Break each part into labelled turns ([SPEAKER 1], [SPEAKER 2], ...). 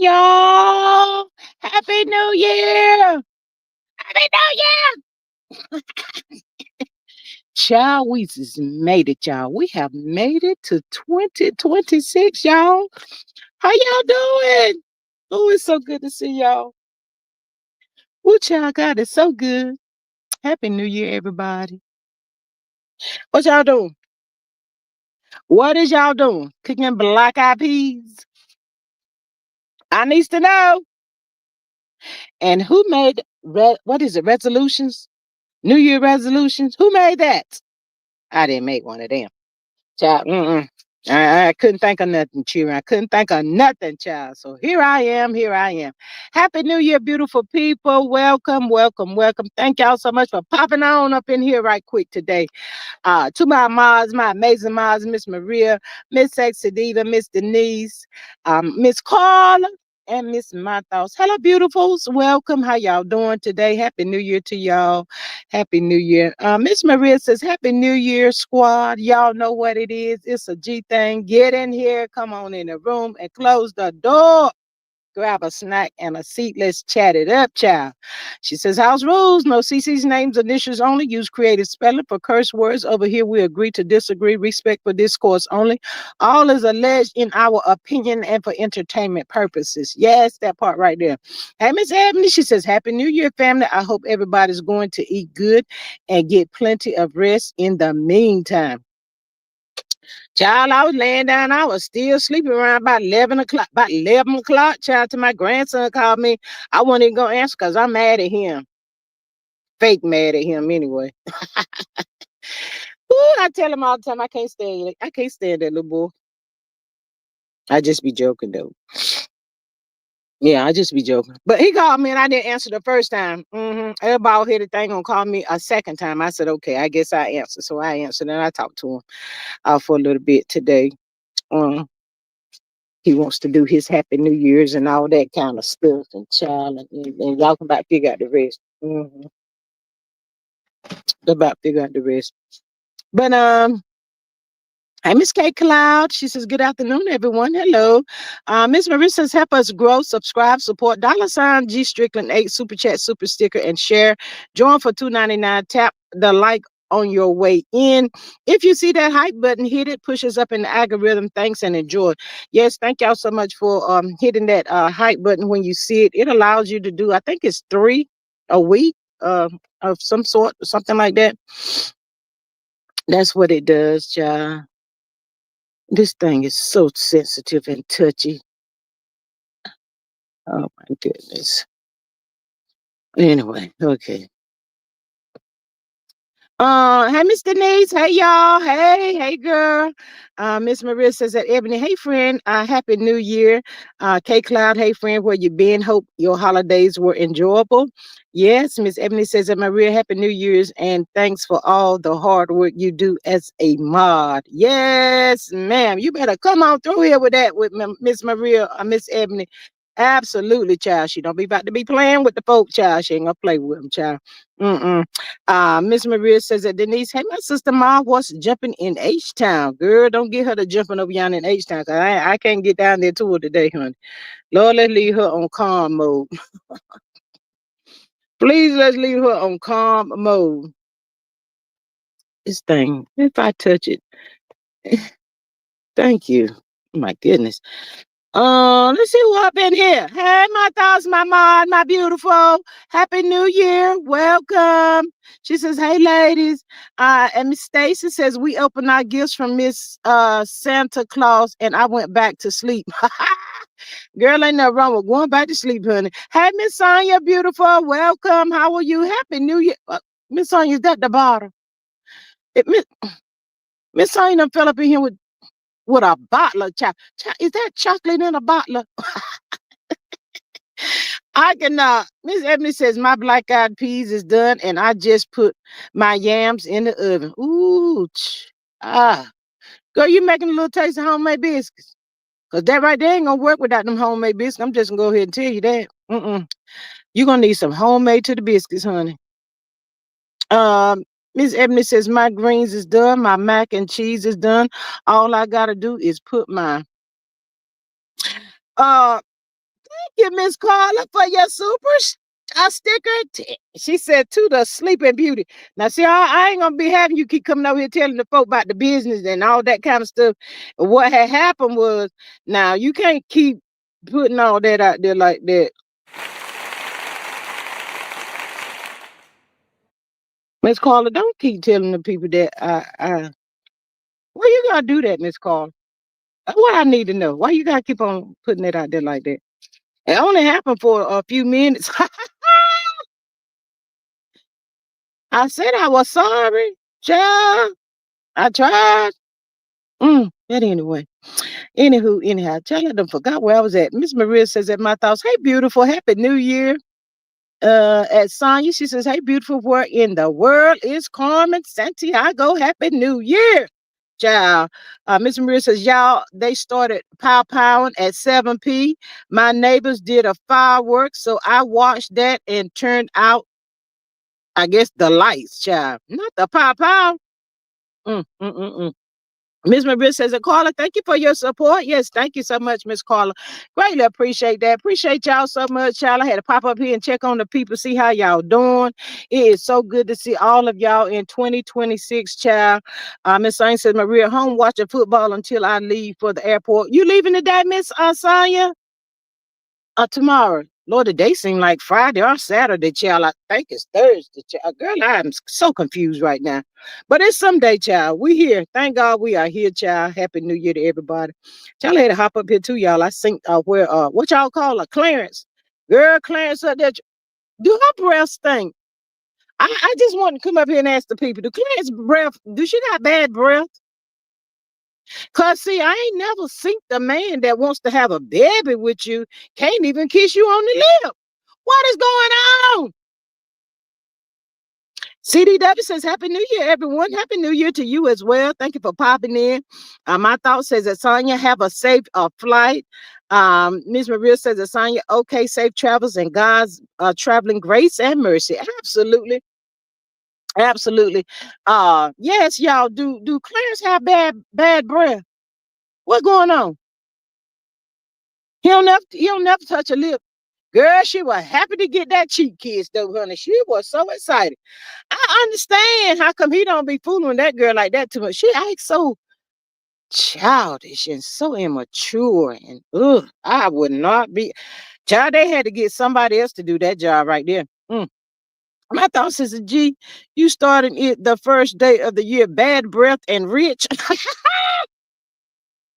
[SPEAKER 1] y'all. Happy New Year. Happy New Year. Child, we just made it, y'all. We have made it to 2026, y'all. How y'all doing? Oh, it's so good to see y'all. Oh, child, God is so good. Happy New Year, everybody. What y'all doing? What is y'all doing? Cooking black eyed peas? I needs to know. And who made what is it? Resolutions? New Year resolutions? Who made that? I didn't make one of them. Child, I couldn't think of nothing, children. I couldn't think of nothing, child. So here I am. Here I am. Happy New Year, beautiful people. Welcome, welcome, welcome. Thank y'all so much for popping on up in here right quick today. To my moms, my amazing moms, Miss Maria, Miss Sexy Diva, Miss Denise, Miss Carla, and Miss My Thoughts. Hello, beautifuls. Welcome. How y'all doing today? Happy New Year to y'all. Happy New Year. Miss Maria says, Happy New Year, squad. Y'all know what it is. It's a G thing. Get in here. Come on in the room and close the door. Grab a snack and a seat. Let's chat it up, child. She says, house rules. No CC's names, initials only. Use creative spelling for curse words. Over here, we agree to disagree. Respect for discourse only. All is alleged in our opinion and for entertainment purposes. Yes, that part right there. Hey, Miss Ebony, she says, Happy New Year, family. I hope everybody's going to eat good and get plenty of rest in the meantime. Child, I was laying down. I was still sleeping around about 11 o'clock. About 11 o'clock, child, till my grandson called me. I wasn't even going to answer because I'm mad at him. Fake mad at him anyway. Ooh, I tell him all the time, I can't stand it. I can't stand that little boy. I just be joking, though. Yeah, I just be joking. But he called me and I didn't answer the first time. Everybody hit the thing gonna call me a second time. I said, okay, I guess I answered. So I answered and I talked to him for a little bit today. Um, He wants to do his Happy New Year's and all that kind of stuff and child and y'all can about figure out the rest. About figure out the rest. But hi, Miss K Cloud. She says, good afternoon, everyone. Hello. Miss Marissa says, help us grow, subscribe, support, $ G Strickland 8, super chat, super sticker, and share. Join for $2.99. Tap the like on your way in. If you see that hype button, hit it, push us up in the algorithm. Thanks and enjoy. Yes, thank y'all so much for hitting that hype button when you see it. It allows you to do, I think it's 3 a week of some sort, something like that. That's what it does, child. This thing is so sensitive and touchy. Oh my goodness. Anyway, okay. Hey, Miss Denise. Hey, y'all. Hey, girl. Miss Maria says that Ebony, hey, friend. Happy New Year. K Cloud, hey, friend. Where you been? Hope your holidays were enjoyable. Yes, Miss Ebony says that Maria, Happy New Year's, and thanks for all the hard work you do as a mod. Yes, ma'am. You better come on through here with that with Miss Maria, Miss Ebony. Absolutely, child. She don't be about to be playing with the folk, child. She ain't gonna play with them, child. Mm-mm. Miss Maria says that Denise, hey, my sister Ma was jumping in H Town. Girl, don't get her to jumping over yonder in H Town because I can't get down there to her today, honey. Lord, let's leave her on calm mode. Please, let's leave her on calm mode. This thing, if I touch it, thank you. My goodness. Let's see who up in here. Hey, my thoughts, my mind, my beautiful. Happy New Year. Welcome. She says, hey, ladies. And Miss Stacy says, we opened our gifts from Miss Santa Claus, and I went back to sleep. Girl, ain't nothing wrong with going back to sleep, honey. Hey, Miss Sonia, beautiful. Welcome. How are you? Happy New Year. Miss Sonia, is that the bottle? Miss Sonia done fell up in here with a bottle of chocolate. Is that chocolate in a bottle? I cannot. Miss Ebony says my black eyed peas is done, and I just put my yams in the oven. Ooh, girl, you making a little taste of homemade biscuits? Cause that right there ain't gonna work without them homemade biscuits. I'm just gonna go ahead and tell you that. You're gonna need some homemade to the biscuits, honey. Um, Miss Ebony says my greens is done, my mac and cheese is done. All I gotta do is put my uh you, Miss Carla, for your sticker. She said to the Sleeping Beauty. Now, see, I ain't gonna be having you keep coming over here telling the folk about the business and all that kind of stuff. What had happened was, now you can't keep putting all that out there like that. Miss Carla, don't keep telling the people that why you gotta do that, Miss Carla? What I need to know. Why you gotta keep on putting it out there like that? It only happened for a few minutes. I said I was sorry, child. I tried. But anyway. Anywho, anyhow, child, I done forgot where I was at. Miss Maria says at my thoughts, hey, beautiful, happy new year. At Sonya, she says, hey, beautiful, where in the world is Carmen Santiago? Happy New Year. Child. Miss Maria says, y'all, they started pow-powing at 7 p. My neighbors did a fireworks, so I watched that and turned out, I guess, the lights, child. Not the pow-pow. Mm, mm, mm, mm. Miss Maria says, Carla, thank you for your support. Yes, thank you so much, Miss Carla. Greatly appreciate that. Appreciate y'all so much, child. I had to pop up here and check on the people, see how y'all doing. It is so good to see all of y'all in 2026, child. Miss Saint says, Maria, home watching football until I leave for the airport. You leaving today, Miss Sonya? Tomorrow. Lord, the day seem like Friday or Saturday, child. I think it's Thursday, child. Girl, I'm so confused right now. But it's someday, child. We here. Thank God we are here, child. Happy New Year to everybody. Child, I had to hop up here too, y'all. I think where what y'all call her? Clarence. Girl, Clarence up there. Do her breath stink? I just want to come up here and ask the people, do Clarence breath, do she got bad breath? Cause see, I ain't never seen the man that wants to have a baby with you can't even kiss you on the lip. What is going on? CDW says, Happy New Year, everyone. Happy New Year to you as well. Thank you for popping in. My thought says that Sonya have a safe flight. Ms. Maria says that Sonya, okay, safe travels and God's traveling grace and mercy. Absolutely. Absolutely. Yes, y'all. Do Clarence have bad breath? What's going on? He don't never touch a lip. Girl, she was happy to get that cheek kiss though, honey. She was so excited. I understand how come he don't be fooling that girl like that too much. She acts so childish and so immature. And I would not be. Child, they had to get somebody else to do that job right there. My thoughts is, G, you started it the first day of the year, bad breath and rich.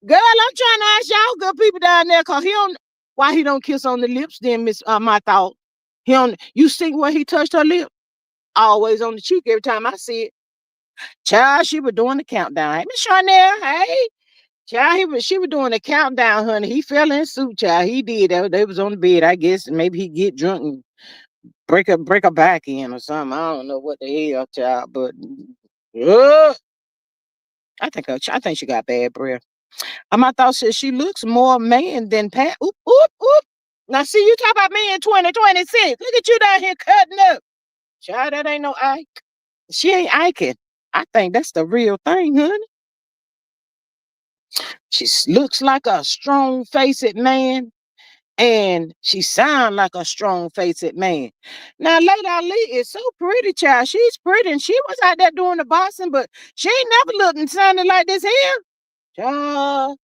[SPEAKER 1] Girl, I'm trying to ask y'all good people down there, cause he don't. Why he don't kiss on the lips? Then Miss, my thought. He don't. You see where he touched her lip? Always on the cheek every time I see it. Child, she was doing the countdown. Hey, Miss Charnel, hey. Child, she was doing the countdown, honey. He fell in suit, child. He did. They was on the bed, I guess. Maybe he get drunk and break her back in or something. I don't know what the hell, child. But I think she got bad breath. My thought says she looks more man than Pat. Oop, oop, oop. Now, see, you talk about me in 2026. Look at you down here cutting up. Child, that ain't no Ike. She ain't Iking. I think that's the real thing, honey. She looks like a strong-faced man, and she sound like a strong-faced man. Now, Lady Ali is so pretty, child. She's pretty, and she was out there doing the boxing, but she ain't never looked and sounded like this here. Child.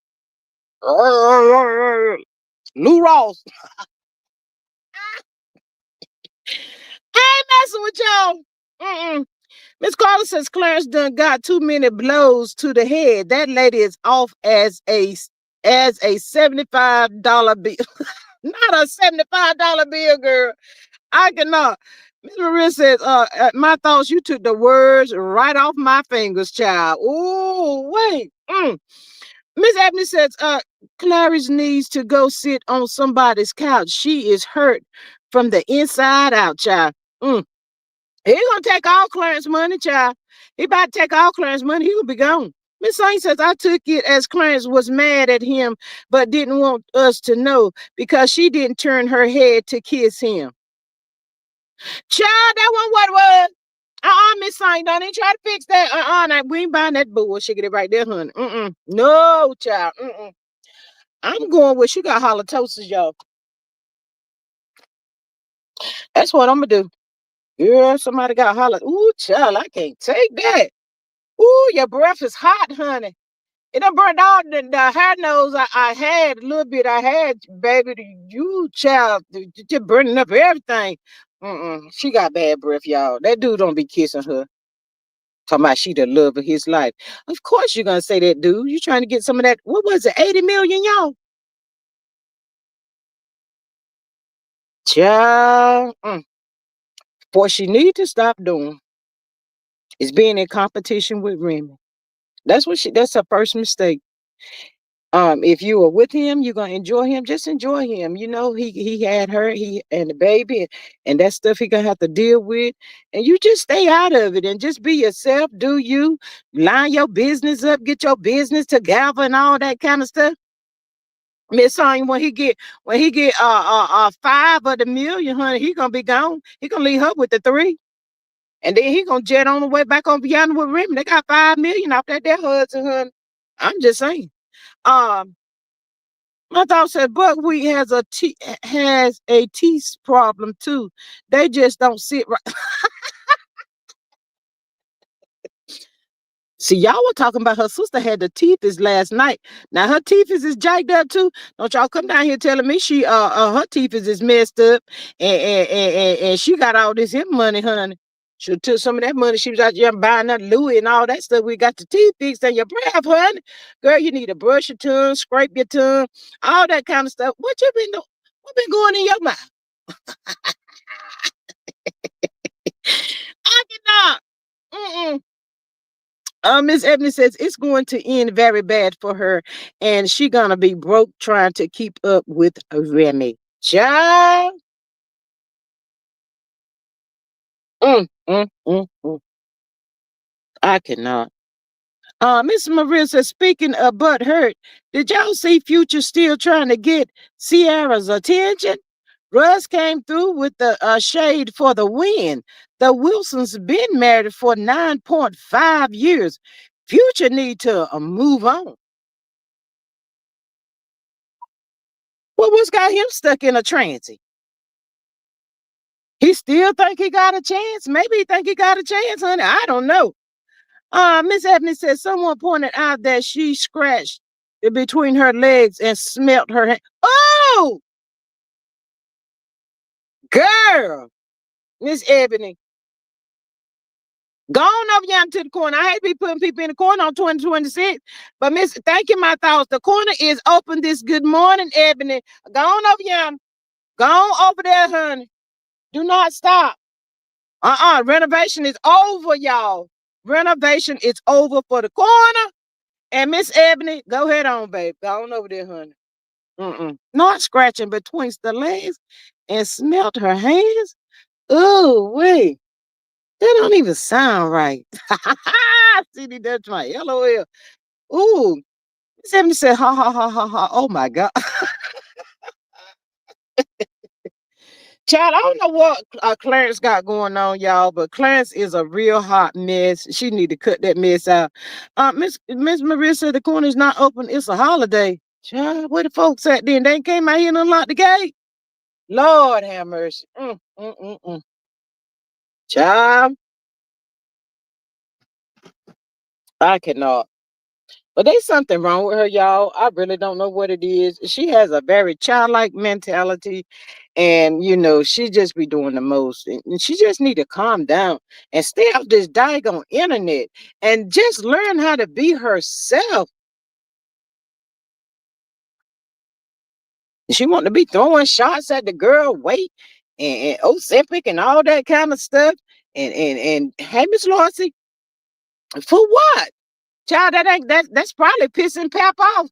[SPEAKER 1] Lou Ross. I ain't messing with y'all. Miss Carla says Clarence done got too many blows to the head. That lady is off as a $75 bill. Not a $75 bill, girl. I cannot. Miss Maria says, my thoughts, you took the words right off my fingers, child. Oh, wait. Miss Abney says, Clarice needs to go sit on somebody's couch. She is hurt from the inside out, child. He gonna take all Clarence money, child. He about to take all Clarence money. He will be gone. Miss Saint says, I took it as Clarence was mad at him, but didn't want us to know because she didn't turn her head to kiss him. Child, that wasn't what it was. Miss Saint, don't even try to fix that. We ain't buying that bullshit right there, honey. No, child. I'm going with she got halitosis, y'all. That's what I'm gonna do. Girl, somebody got hollered. Ooh, child, I can't take that. Ooh, your breath is hot, honey. It done burned all the hair nose I had, a little bit I had, baby. You, child, just burning up everything. She got bad breath, y'all. That dude don't be kissing her. Talking about she the love of his life. Of course you're gonna say that, dude. You trying to get some of that, what was it, 80 million, y'all? Child. What she need to stop doing is being in competition with Remy. That's her first mistake. If you are with him, you're gonna enjoy him. Just enjoy him. You know, he had her, he and the baby, and that stuff he gonna have to deal with. And you just stay out of it and just be yourself. Do you line your business up, get your business together, and all that kind of stuff. Miss Sonya, when he get 5 of the million, honey, he gonna be gone. He gonna leave her with the three. And then he gonna jet on the way back on beyond with Remy. They got 5 million off that husband, honey. I'm just saying. Um, my thought said buckwheat has a teeth problem too. They just don't sit right. See, y'all were talking about her sister had the teeth this last night. Now her teeth is jacked up too. Don't y'all come down here telling me she her teeth is messed up and she got all this hip money, honey. She took some of that money. She was out there buying that Louis and all that stuff. We got the teeth fixed and your breath, honey. Girl, you need to brush your tongue, scrape your tongue, all that kind of stuff. What you been doing? What been going in your mouth? I cannot. Mm-mm. Miss Ebony says it's going to end very bad for her, and she gonna be broke trying to keep up with Remy. Child, I cannot. Miss Maria says, speaking of butt hurt, did y'all see Future still trying to get Sierra's attention? Russ came through with the shade for the win. The Wilsons been married for 9.5 years. Future need to move on. Well, what's got him stuck in a transit? He still think he got a chance? Maybe he think he got a chance, honey. I don't know. Miss Ebony says someone pointed out that she scratched between her legs and smelt her hand. Oh, girl, Miss Ebony, go on over yonder to the corner. I hate to be putting people in the corner on 2026, but Miss, thank you, my thoughts. The corner is open this good morning, Ebony. Go on over yonder. Go on over there, honey. Do not stop. Renovation is over, y'all. Renovation is over for the corner. And Miss Ebony, go ahead on, babe. Go on over there, honey. Not scratching between the legs and smelt her hands. Ooh, wait. That don't even sound right. See, that's my LOL. Ooh. Miss Ebony said, ha, ha, ha, ha, ha. Oh, my God. Child, I don't know what Clarence got going on, y'all, but Clarence is a real hot mess. She need to cut that mess out. Miss Maria said the corner's not open. It's a holiday. Child, where the folks at then? They came out here and unlocked the gate. Lord have mercy. Child, I cannot. But there's something wrong with her, y'all. I really don't know what it is. She has a very childlike mentality, and she just be doing the most. And she just need to calm down and stay off this daggone internet and just learn how to be herself. She want to be throwing shots at the girl weight and Ozempic and all that kind of stuff. And hey, Miss Lawsy, for what? Child, that's probably pissing Pap off.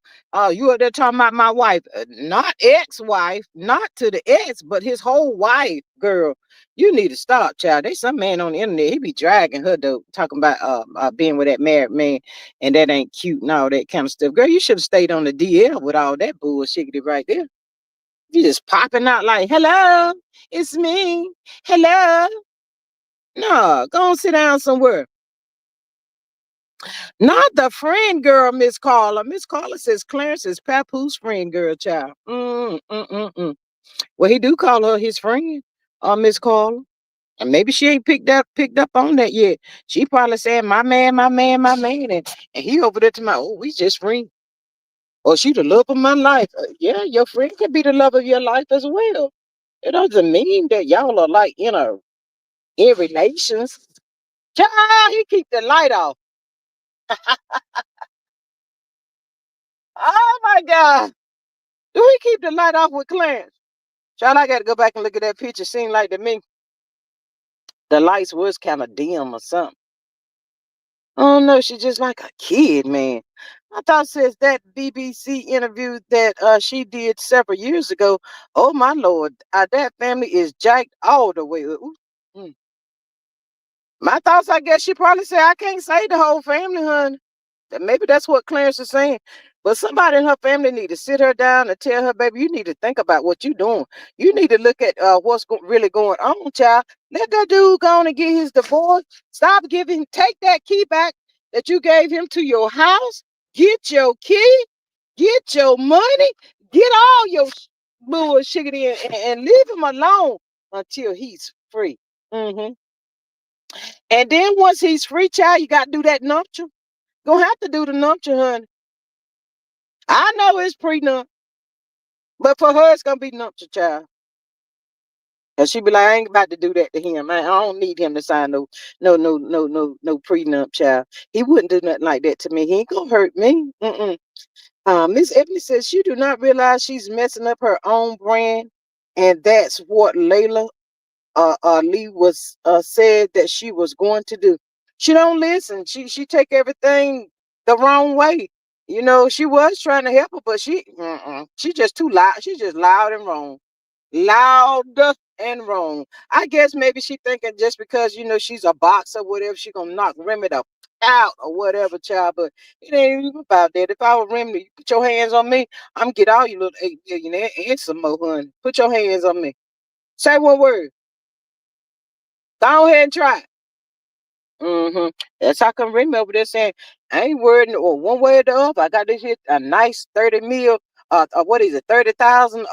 [SPEAKER 1] You up there talking about my wife, not ex-wife, not to the ex, but his whole wife, girl. You need to stop, child. There's some man on the internet. He be dragging her though, talking about being with that married man, and that ain't cute and all that kind of stuff. Girl, you should have stayed on the DL with all that bullshit right there. You just popping out like, "Hello, it's me. Hello." No, go and sit down somewhere. Not the friend girl, Miss Carla. Miss Carla says Clarence is Papoose friend girl, child. Well, he do call her his friend. Miss Carla. And maybe she ain't picked up on that yet. She probably saying, my man, my man, my man. And he over there to my, oh, we just friends. Or she the love of my life. Yeah, your friend can be the love of your life as well. It doesn't mean that y'all are like in relations. Child, he keep the light off. Oh my God. Do he keep the light off with Clarence? Child, I gotta go back and look at that picture. Seemed like to me the lights was kind of dim or something. Oh no, she's just like a kid, man. I thought since that BBC interview that she did several years ago, oh my lord, that family is jacked all the way up. Ooh, mm. My thoughts, I guess she probably said, I can't say the whole family, honey. That maybe that's what Clarence is saying. But somebody in her family need to sit her down and tell her, baby, you need to think about what you're doing. You need to look at what's really going on, child. Let that dude go on and get his divorce. Stop giving, take that key back that you gave him to your house. Get your key, get your money, get all your bullshit in and leave him alone until he's free. Hmm. And then once he's free, child, you got to do that nuptial. Gonna have to do the nuptial, honey. I know it's prenup, but for her, it's gonna be nuptial, child. And she be like, I ain't about to do that to him. I don't need him to sign no prenup, child. He wouldn't do nothing like that to me. He ain't gonna hurt me. Mm-mm. Miss Ebony says she do not realize she's messing up her own brand, and that's what Layla Lee was said that she was going to do. She don't listen. She take everything the wrong way. You know, she was trying to help her, but she just too loud. She's just loud and wrong. Loud and wrong. I guess maybe she thinking just because she's a boxer, whatever, she gonna knock Remy the out or whatever, child. But it ain't even about that. If I were Remy, you put your hands on me, I'm get all you little 8 millionaire and some more, honey. Put your hands on me. Say one word. Go ahead and try it. Mm-hmm. That's how come Remy over there saying, I ain't worried or one way or the other. I got this here a nice 30 mil, what is it, 30,000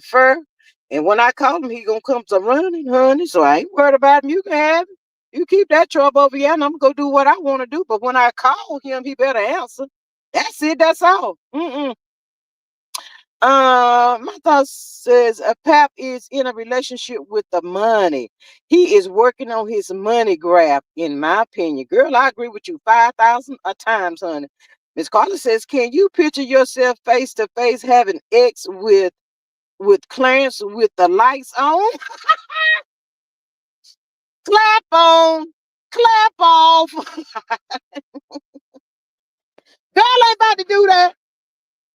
[SPEAKER 1] fur. And when I call him, he gonna come to running, honey. So I ain't worried about him. You can have it. You keep that trouble over here, and I'm gonna go do what I want to do. But when I call him, he better answer. That's it, that's all. Mm-mm. My thought says Pap is in a relationship with the money. He is working on his money grab, in my opinion. Girl, I agree with you 5,000 a times, honey. Miss Carla says, can you picture yourself face to face having X with Clarence with the lights on? Clap on, clap off. Girl ain't about to do that.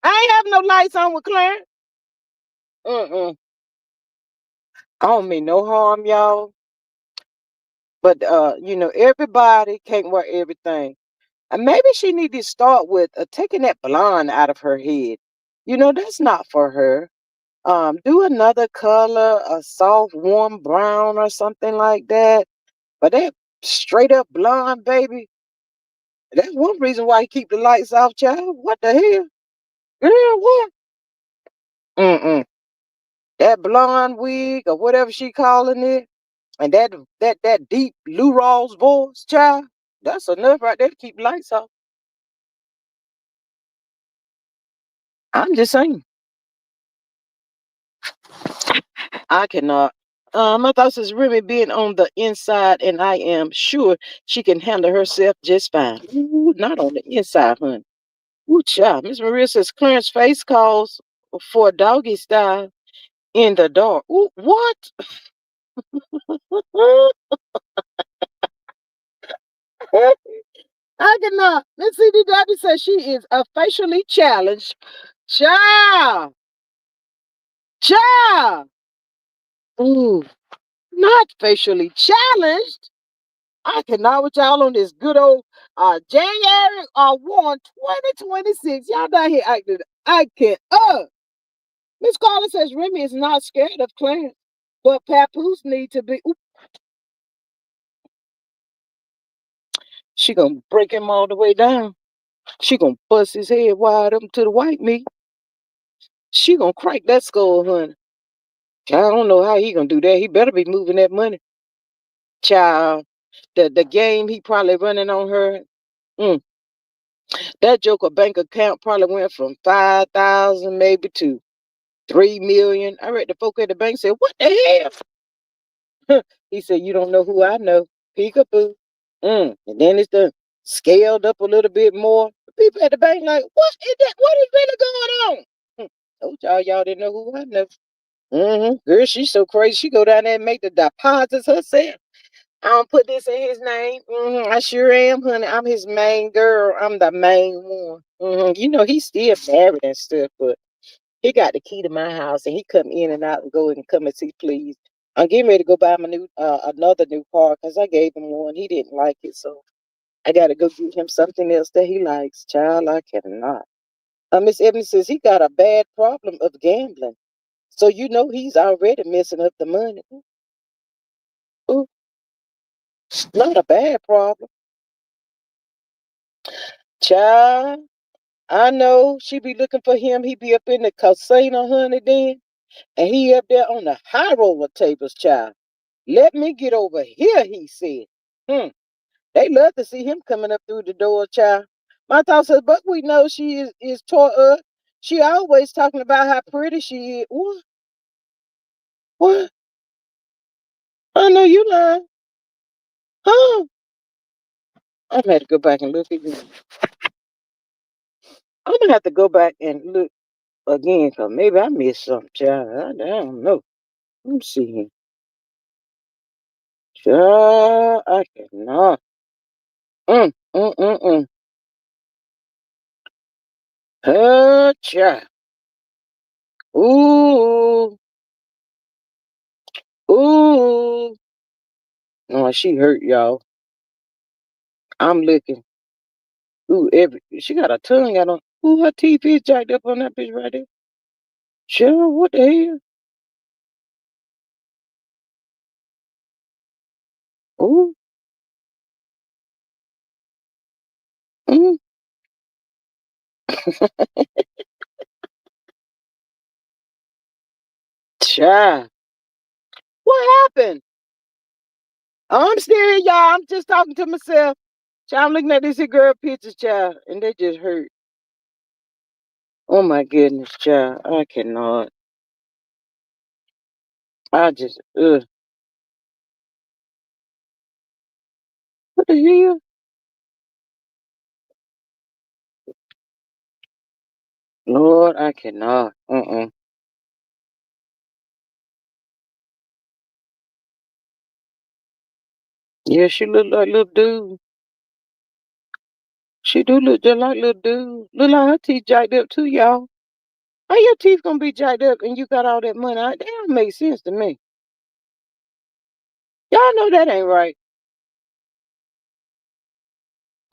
[SPEAKER 1] I ain't having no lights on with Clarence. Mm-mm. I don't mean no harm, y'all. But everybody can't wear everything. And maybe she need to start with taking that blonde out of her head. That's not for her. Do another color, a soft, warm brown or something like that. But that straight up blonde, baby, that's one reason why he keep the lights off, child. What the hell? Girl, what? Mm-mm. That blonde wig or whatever she calling it, and that deep Lou Rawls voice, child. That's enough right there to keep the lights off. I'm just saying. I cannot. My thoughts is Remy being on the inside, and I am sure she can handle herself just fine. Ooh, not on the inside, honey. Ooh, child. Miss Maria says Clarence face calls for doggy style in the dark. Ooh, what? I cannot. Miss CDW says she is officially challenged. Child, child. Ooh, not facially challenged. I cannot with y'all on this good old January 1, 2026. Y'all down here acting. I can't. Miss Carla says Remy is not scared of Clarence, but Papoose need to be. Oop, she gonna break him all the way down. She gonna bust his head wide up to the white meat. She gonna crack that skull, honey. Child, I don't know how he gonna do that. He better be moving that money. Child, the game he probably running on her. Mm, that joker bank account probably went from 5,000 maybe to 3 million. I read the folk at the bank said, "What the hell?" He said, "You don't know who I know. Peekaboo." And then it's done scaled up a little bit more. People at the bank like, "What is that? What is really going on?" Told y'all didn't know who I know. Girl, she's so crazy. She go down there and make the deposits herself. I don't put this in his name. I sure am, honey. I'm his main girl. I'm the main one. You know, he's still married and stuff, but he got the key to my house and he come in and out and go and come and see, please. I'm getting ready to go buy my new another new car because I gave him one. He didn't like it, so I gotta go get him something else that he likes. Child, I cannot. Miss Evans says he got a bad problem of gambling. So you know he's already messing up the money. Ooh, not a bad problem. Child, I know she be looking for him. He be up in the casino, honey, then. And he up there on the high roller tables, child. Let me get over here, he said. Hmm. They love to see him coming up through the door, child. My thought says, but we know she is tore up. She always talking about how pretty she is. What? What? I know you lying. Huh? I'm gonna have to go back and look again. I'm gonna have to go back and look again, cause maybe I missed something, child. I don't know. Let me see here. Child, I cannot. Mm, mm, mm, mm. Child. Ooh, ooh. No, she hurt, y'all. I'm looking. Ooh, she got a tongue out on. Ooh, her teeth is jacked up on that bitch right there. Child, what the hell? Ooh, mm. Child, what happened? I'm still, y'all. I'm just talking to myself. Child, I'm looking at this here girl pictures, child, and they just hurt. Oh my goodness, child. I cannot. I just, what the hell? Lord, I cannot. Yeah, she look like little dude. She do look just like little dude. Look like her teeth jacked up too, y'all. How your teeth gonna be jacked up and you got all that money? That don't make sense to me. Y'all know that ain't right.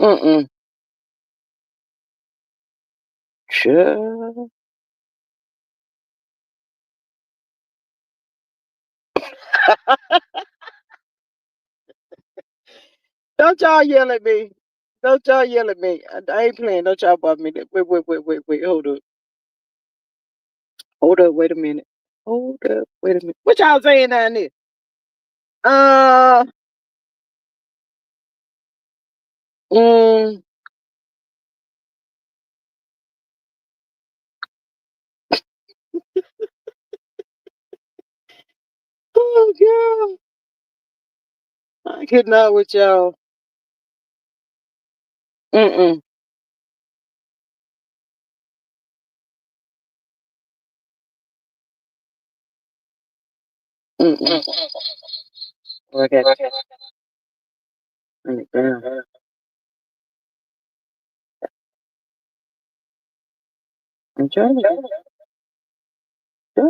[SPEAKER 1] Mm-mm. Sure. Don't y'all yell at me. Don't y'all yell at me. I ain't playing. Don't y'all bother me. Wait. Hold up. Hold up. Wait a minute. Hold up. Wait a minute. What y'all saying down there? Uh, mm, oh, God. I cannot with y'all. Mm-mm. Mm-mm. Okay. Damn. I'm trying to get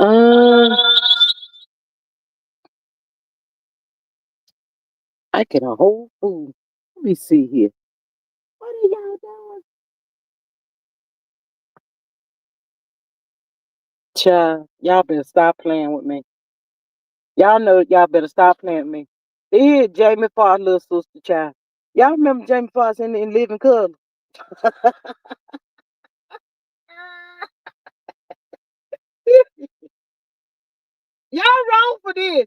[SPEAKER 1] um, I get a whole food. Let me see here. What are y'all doing? Child, y'all better stop playing with me. Y'all know y'all better stop playing with me. This is Jamie Foxx' little sister, child. Y'all remember Jamie Foxx in Living Color? Y'all wrong for this.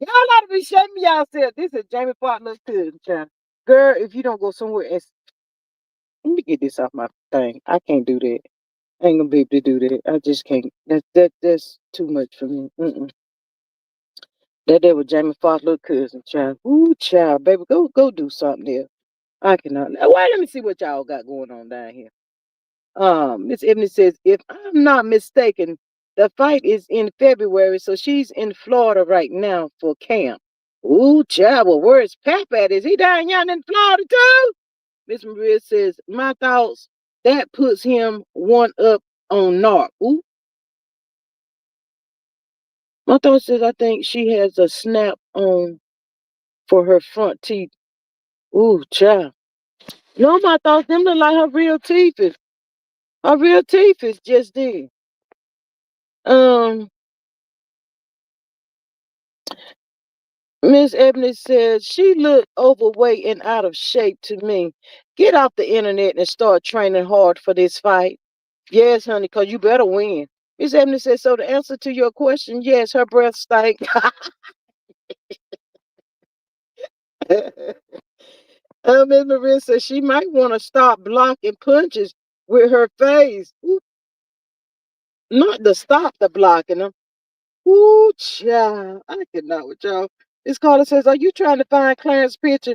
[SPEAKER 1] Y'all ought to be shaming yourself. This is Jamie Foxx little cousin, child. Girl, if you don't go somewhere and let me get this off my thing. I can't do that. I ain't gonna be able to do that. I just can't. That's too much for me. Mm-mm. That there was Jamie Foxx little cousin, child. Ooh, child, baby, go do something there. I cannot. Now, wait, let me see what y'all got going on down here. Miss Ebony says, if I'm not mistaken, the fight is in February, so she's in Florida right now for camp. Ooh, child, well, where's Pap at? Is he down yonder in Florida too? Miss Maria says, my thoughts, that puts him one up on Narc. Ooh, my thoughts says, I think she has a snap on for her front teeth. Ooh, child. No, my thoughts, them look like her real teeth is. Her real teeth is just there. Um, Miss Ebony says she looked overweight and out of shape to me. Get off the internet and start training hard for this fight. Yes, honey, because you better win. Miss Ebony says, so the answer to your question, yes, her breath stank. Miss Maria says she might want to stop blocking punches with her face. Ooh, not to stop the blocking them. Ooh, child. I cannot with y'all. This caller says, are you trying to find Clarence's picture?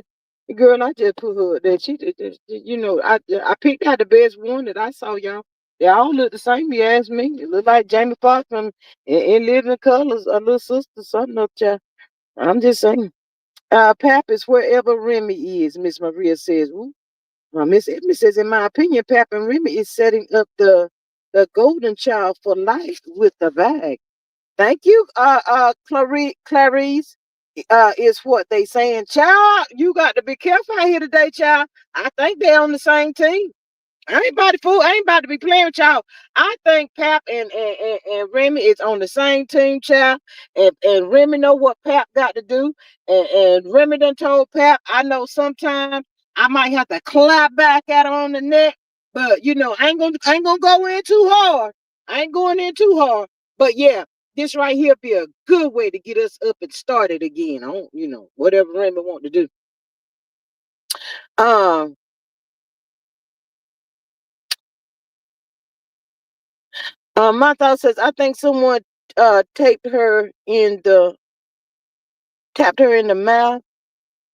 [SPEAKER 1] Girl, I just put her there. I picked out the best one that I saw, y'all. They all look the same, you ask me. It look like Jamie Foxx from in Living Colors, a little sister, something up, child. I'm just saying. Pap is wherever Remy is, Miss Maria says. Ooh. Miss Edmond says, in my opinion, Pap and Remy is setting up the golden child for life with the bag. Thank you, Clarice. Is what they saying. Child, you got to be careful out here today, child. I think they're on the same team. I ain't about to fool. I ain't about to be playing with y'all. I think Pap and Remy is on the same team, child. And Remy know what Pap got to do. And Remy done told Pap, I know sometimes I might have to clap back at her on the neck, but I ain't gonna go in too hard. I ain't going in too hard. But yeah, this right here be a good way to get us up and started again. I don't, whatever Remy want to do. Um, my thought says I think someone taped her in the tapped her in the mouth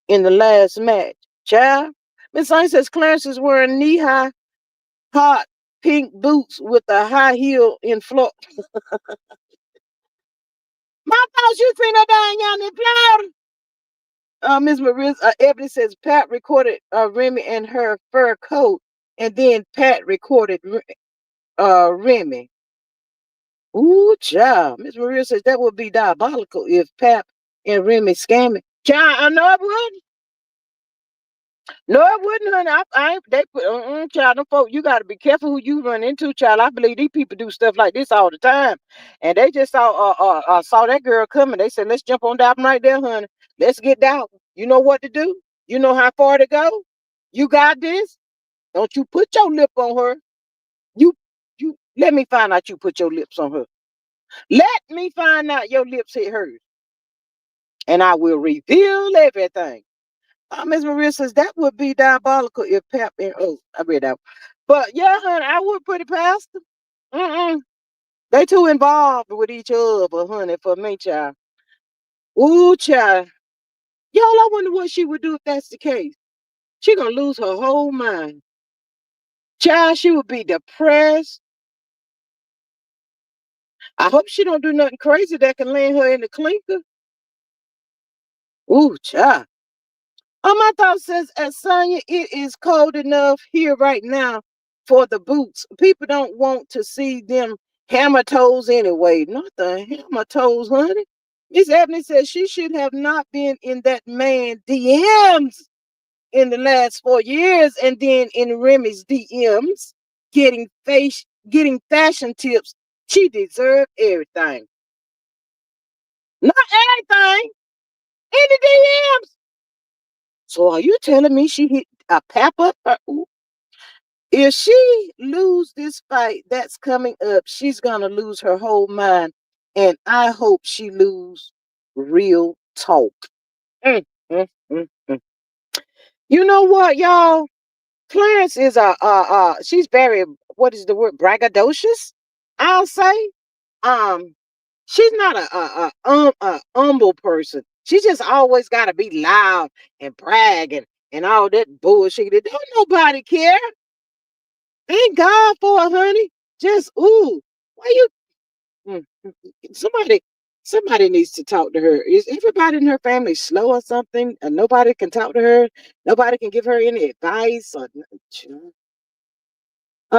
[SPEAKER 1] in the last match. Child, Miss Saint says Clarence is wearing knee-high, hot pink boots with a high heel in Florida. My thoughts, you seen her down yonder in Florida. Miss Maria Ebony says Pat recorded Remy and her fur coat, and then Pat recorded Remy. Ooh, child. Miss Maria says that would be diabolical if Pap and Remy scamming. Child, I know it would. No, it wouldn't, honey. I ain't, they put, child, them folk, you got to be careful who you run into, child. I believe these people do stuff like this all the time. And they just saw that girl coming. They said, let's jump on down right there, honey. Let's get down. You know what to do. You know how far to go. You got this. Don't you put your lip on her. You, let me find out you put your lips on her. Let me find out your lips hit hers. And I will reveal everything. Miss Maria says that would be diabolical if Pap and I read that. But yeah, honey, I would put it past them. Mm-mm. They too involved with each other, honey, for me, child. Ooh, child. Y'all, I wonder what she would do if that's the case. She gonna lose her whole mind. Child, she would be depressed. I hope she don't do nothing crazy that can land her in the clinker. Ooh, child. My thought says, as Sonya, it is cold enough here right now for the boots. People don't want to see them hammer toes anyway. Not the hammer toes, honey. Miss Ebony says she should have not been in that man DMs in the last 4 years, and then in Remy's DMs getting fashion tips She deserved everything. Not everything. In the DMs. So are you telling me she hit a pap up her? If she lose this fight that's coming up, she's gonna lose her whole mind. And I hope she lose real talk. Mm, mm, mm, mm. You know what, y'all? Clarence is she's very, what is the word, braggadocious, I'll say. Um, she's not a humble person. She just always gotta be loud and brag and all that bullshit. Don't nobody care. Thank God for her, honey. Just ooh, why you? mm, mm, Somebody, somebody needs to talk to her. Is everybody in her family slow or something? And nobody can talk to her. Nobody can give her any advice or.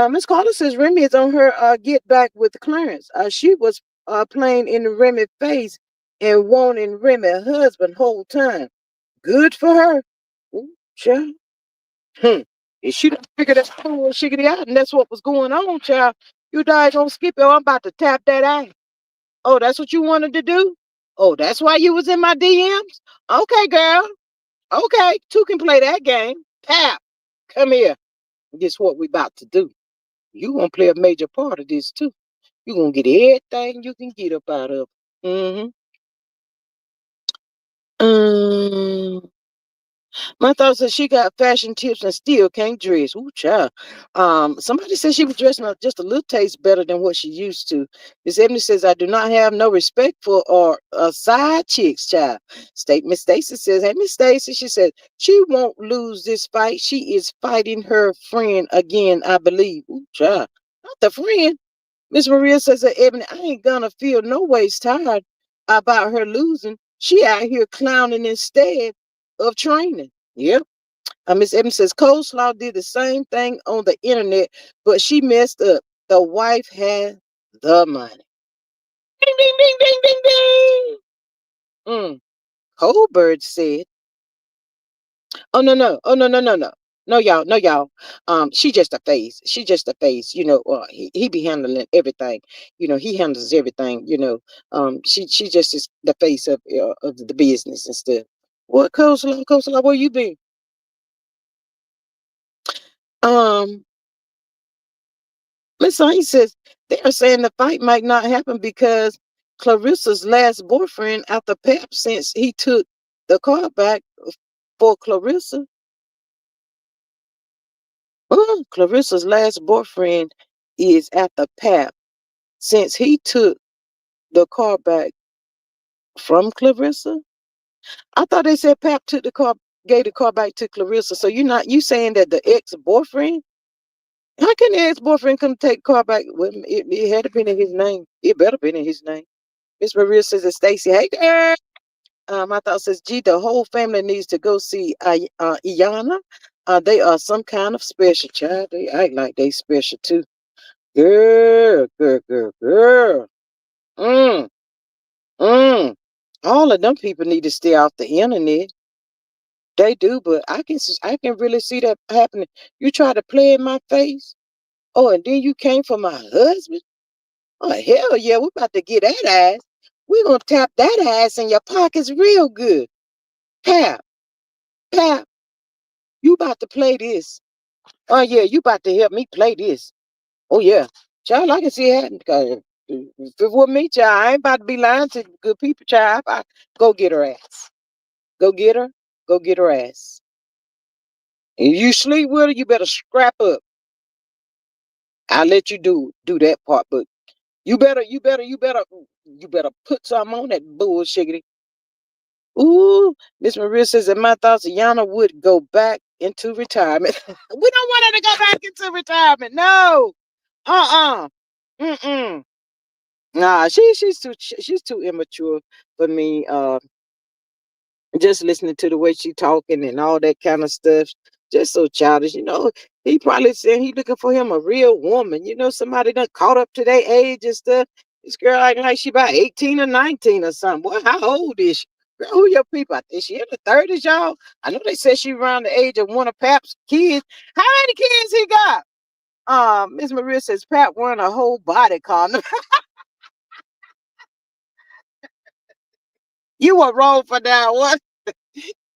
[SPEAKER 1] Miss Carter says Remy is on her get back with Clarence. She was playing in Remy face and wanting Remy husband whole time. Good for her. Ooh, child. Hmm. And she done figured that whole shiggity out, and that's what was going on, child. You died gonna skip it. I'm about to tap that ass. Oh, that's what you wanted to do? Oh, that's why you was in my DMs? Okay, girl. Okay, two can play that game. Tap. Come here. Guess what we about to do? You gonna play a major part of this too. You gonna get everything you can get up out of it. Um, my thought said she got fashion tips and still can't dress. Ooh, child. Somebody said she was dressing up just a little taste better than what she used to. Miss Ebony says, I do not have no respect for or side chicks, child. Miss Stacy says, hey, Miss Stacy, she said, she won't lose this fight. She is fighting her friend again, I believe. Ooh, child. Not the friend. Miss Maria says that Ebony, I ain't gonna feel no ways tired about her losing. She out here clowning instead of training. Yep. Miss Evans says Coleslaw did the same thing on the internet, but she messed up. The wife had the money. Ding, ding, ding, ding, ding, ding. Colbert said, oh no, no, oh no, no, no, no. No, y'all, no, y'all. She just a face. She just a face. He be handling everything. He handles everything. She just is the face of the business and stuff. What Coleslaw, Coleslaw, where you been? Um, Miss Sain says they are saying the fight might not happen because Clarissa's last boyfriend after Pep since he took the car back for Clarissa. Clarissa's last boyfriend is after Pap since he took the car back from Clarissa. I thought they said Pap took the car, gave the car back to Clarissa. So you saying that the ex boyfriend? How can the ex boyfriend come take the car back? Well, it had to be in his name. It better be in his name. Miss Maria says it's Stacy. Hey girl. My thought says, gee, the whole family needs to go see Iana. They are some kind of special child. They act like they special too. Girl, girl, girl, girl. Mm, mm. All of them people need to stay off the internet. They do, but I can really see that happening. You try to play in my face. Oh, and then you came for my husband. Oh hell yeah, we about to get that ass. We gonna tap that ass in your pockets real good. Tap, tap. You about to play this. Oh yeah, you about to help me play this. Oh yeah. Child, I can see it happening. 'Cause if it was me, child, I ain't about to be lying to good people, child. Go get her ass. Go get her. Go get her ass. If you sleep with her, you better scrap up. I'll let you do that part, but you better put something on that bullshit. Ooh, Miss Maria says in my thoughts, Yana would go back into retirement. We don't want her to go back into retirement. No. Uh-uh. Mm-mm. Nah, she's too immature for me. Just listening to the way she talking and all that kind of stuff, just so childish. He probably said he looking for him a real woman. Somebody done caught up to their age and stuff. This girl acting like she about 18 or 19 or something. Boy, how old is she? Girl, who your people? I think she in the 30s, y'all. I know they said she around the age of one of Pap's kids. How many kids he got? Miss Maria says Pat wearing a whole body condom. You were wrong for that one.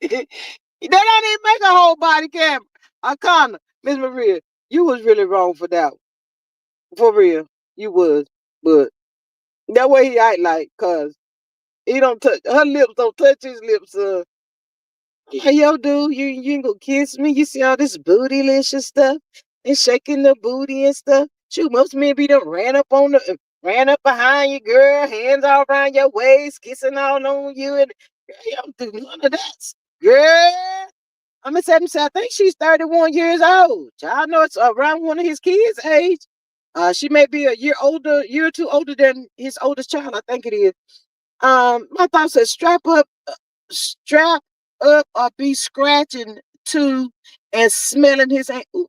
[SPEAKER 1] They don't even make a whole body cam a condom. Miss Maria, you was really wrong for that one. For real. You was. But that way he act like, cause he don't touch her lips, don't touch his lips. Hey, yo, dude, you ain't gonna kiss me. You see all this bootylicious stuff and shaking the booty and stuff. Shoot, most men be done ran up behind you, girl, hands all around your waist, kissing all on you, and girl, you don't do none of that, girl. I'm gonna say, I think she's 31 years old. Y'all know it's around one of his kids' age. She may be a year or two older than his oldest child. I think it is. My thought says strap up or be scratching to and smelling his ooh,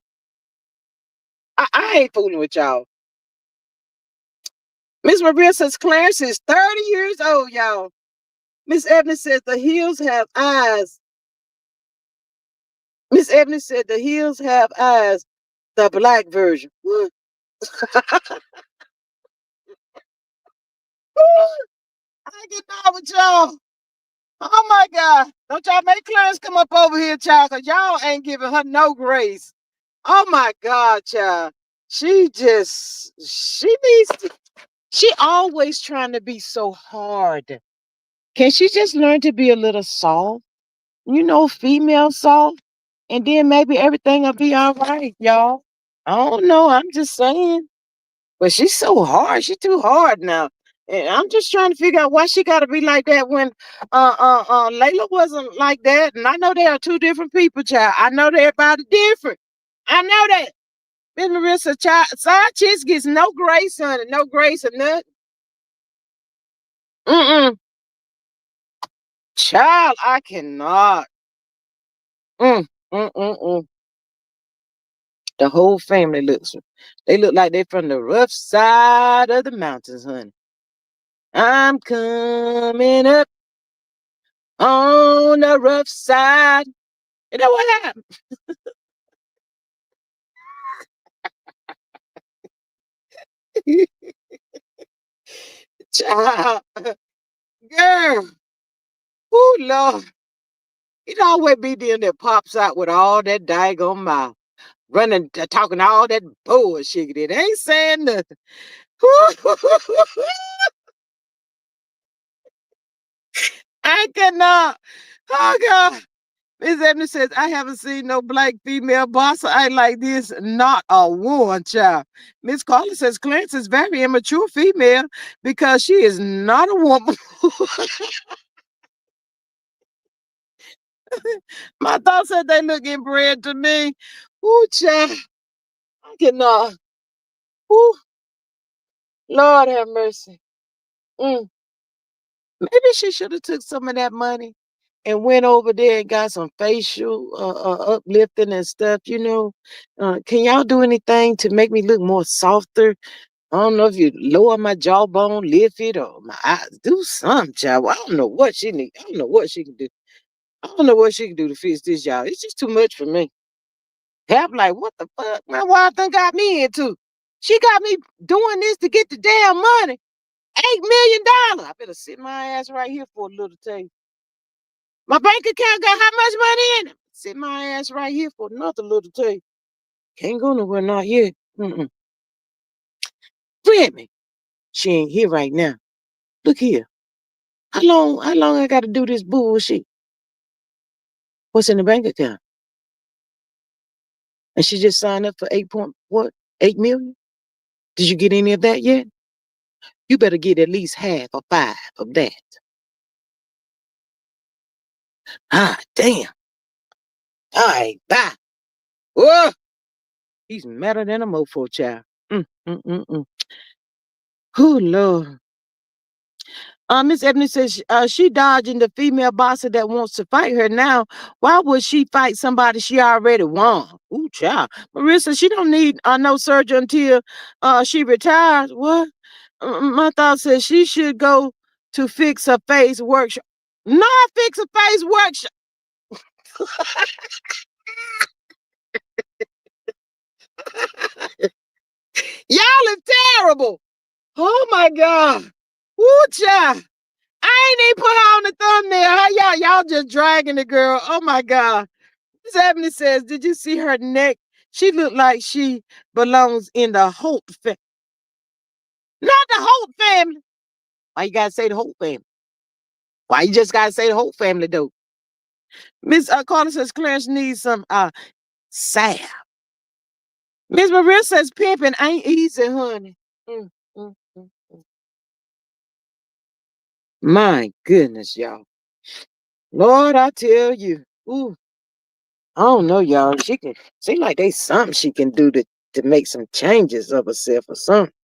[SPEAKER 1] I ain't fooling with y'all. Miss Maria says Clarence is 30 years old, y'all. Miss Evans says the heels have eyes. Miss Evans said the heels have eyes, the black version. What? I get down with y'all. Oh my God. Don't y'all make Clarence come up over here, child, because y'all ain't giving her no grace. Oh my God, child. She needs to, she always trying to be so hard. Can she just learn to be a little soft? You know, female soft, and then maybe everything will be all right, y'all. I don't know. I'm just saying. But she's so hard. She's too hard now. And I'm just trying to figure out why she got to be like that when Layla wasn't like that. And I know they are two different people, child. I know they're about different. I know that. Miss Marissa, child, side chicks gets no grace, honey. No grace or nothing. Mm-mm. Child, I cannot. Mm, mm. The whole family they look like they from the rough side of the mountains, honey. I'm coming up on the rough side. You know what happened? Child, girl, oh Lord, it always be them that pops out with all that daggone mouth, running, talking all that bullshit. It ain't saying nothing. I cannot. Oh God. Miss Evans says, I haven't seen no black female boss I like this. Not a one, child. Miss Carla says, Clarence is very immature female because she is not a woman. My thoughts said they look inbred to me. Ooh, child. I cannot. Ooh, Lord have mercy. Mm. Maybe she should have took some of that money and went over there and got some facial uplifting and stuff, you know. Can y'all do anything to make me look more softer? I don't know if you lower my jawbone, lift it, or my eyes. Do something, child. I don't know what she need. I don't know what she can do. I don't know what she can do to fix this, y'all. It's just too much for me. Half like, what the fuck? Man, what I think got me into? She got me doing this to get the damn money. $8 million. I better sit my ass right here for a little taste. My bank account got how much money in it? Sit my ass right here for another little taste. Can't go nowhere, not yet. Mm-mm. Brittany, she ain't here right now. Look here. How long I gotta do this bullshit? What's in the bank account? And she just signed up for 8 million? Did you get any of that yet? You better get at least half or five of that. Ah, damn. All right, bye. Whoa, he's madder than a mofo child. Mm. Oh, Lord. Miss Ebony says she dodging the female boxer that wants to fight her now. Why would she fight somebody she already won? Ooh, child. Marissa, she don't need no surgery until she retires. What? My thought says she should go to fix her face workshop. Not fix her face workshop. Y'all is terrible. Oh my God. Woo, child. I ain't even put her on the thumbnail. How y'all just dragging the girl. Oh my God. Miss Ebony says, did you see her neck? She looked like she belongs in the Holt family. Not the Holt family. Why you gotta say the Holt family? Why you just gotta say the Holt family though? Miss Carter says Clarence needs some salve. Miss Maria says pimping ain't easy, honey. Mm, mm, mm, mm. My goodness, y'all. Lord, I tell you. Ooh, I don't know, y'all. She can seem like they something she can do to make some changes of herself or something.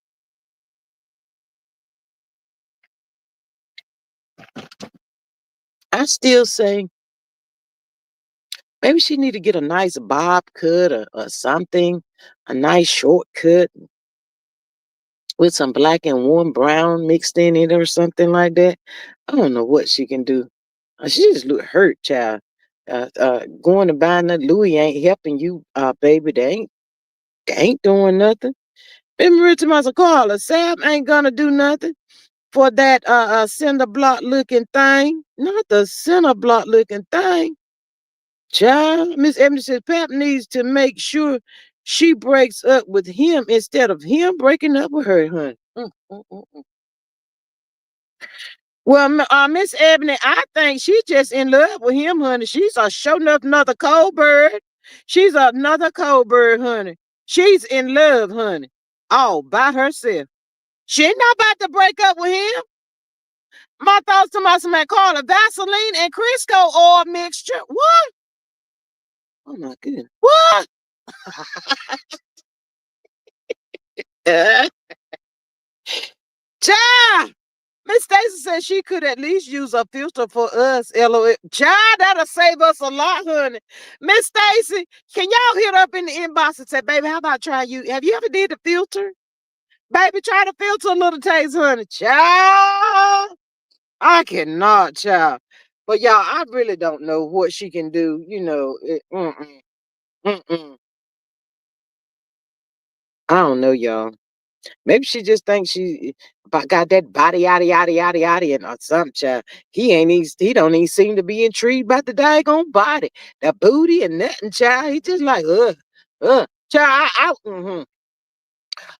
[SPEAKER 1] I still say maybe she need to get a nice bob cut or something, a nice short cut with some black and warm brown mixed in it or something like that. I don't know what she can do. She just look hurt, child. Going to buy that Louis ain't helping you, baby. They ain't doing nothing. Remember to my Carla, Sam ain't gonna do nothing for that cinder block looking thing. Not the cinder block looking thing. Child, Miss Ebony says Pap needs to make sure she breaks up with him instead of him breaking up with her, honey. Mm. Well, Miss Ebony, I think she's just in love with him, honey. She's a sure enough another cold bird. She's another cold bird, honey. She's in love, honey, all by herself. She ain't not about to break up with him. My thoughts to my man call it Vaseline and Crisco oil mixture. What? Oh my goodness. What? Child, Miss Stacy said she could at least use a filter for us. LOL. Child, that'll save us a lot, honey. Miss Stacy, can y'all hit up in the inbox and say, baby, how about try you? Have you ever did the filter? Baby, try the filter a little taste, honey. Child, I cannot, child. But y'all, I really don't know what she can do. Mm-mm. I don't know, y'all. Maybe she just thinks she got that body, yada, yada, yada, yada, and or something, child. He don't even seem to be intrigued about the daggone body, the booty and nothing, child. He just like, child,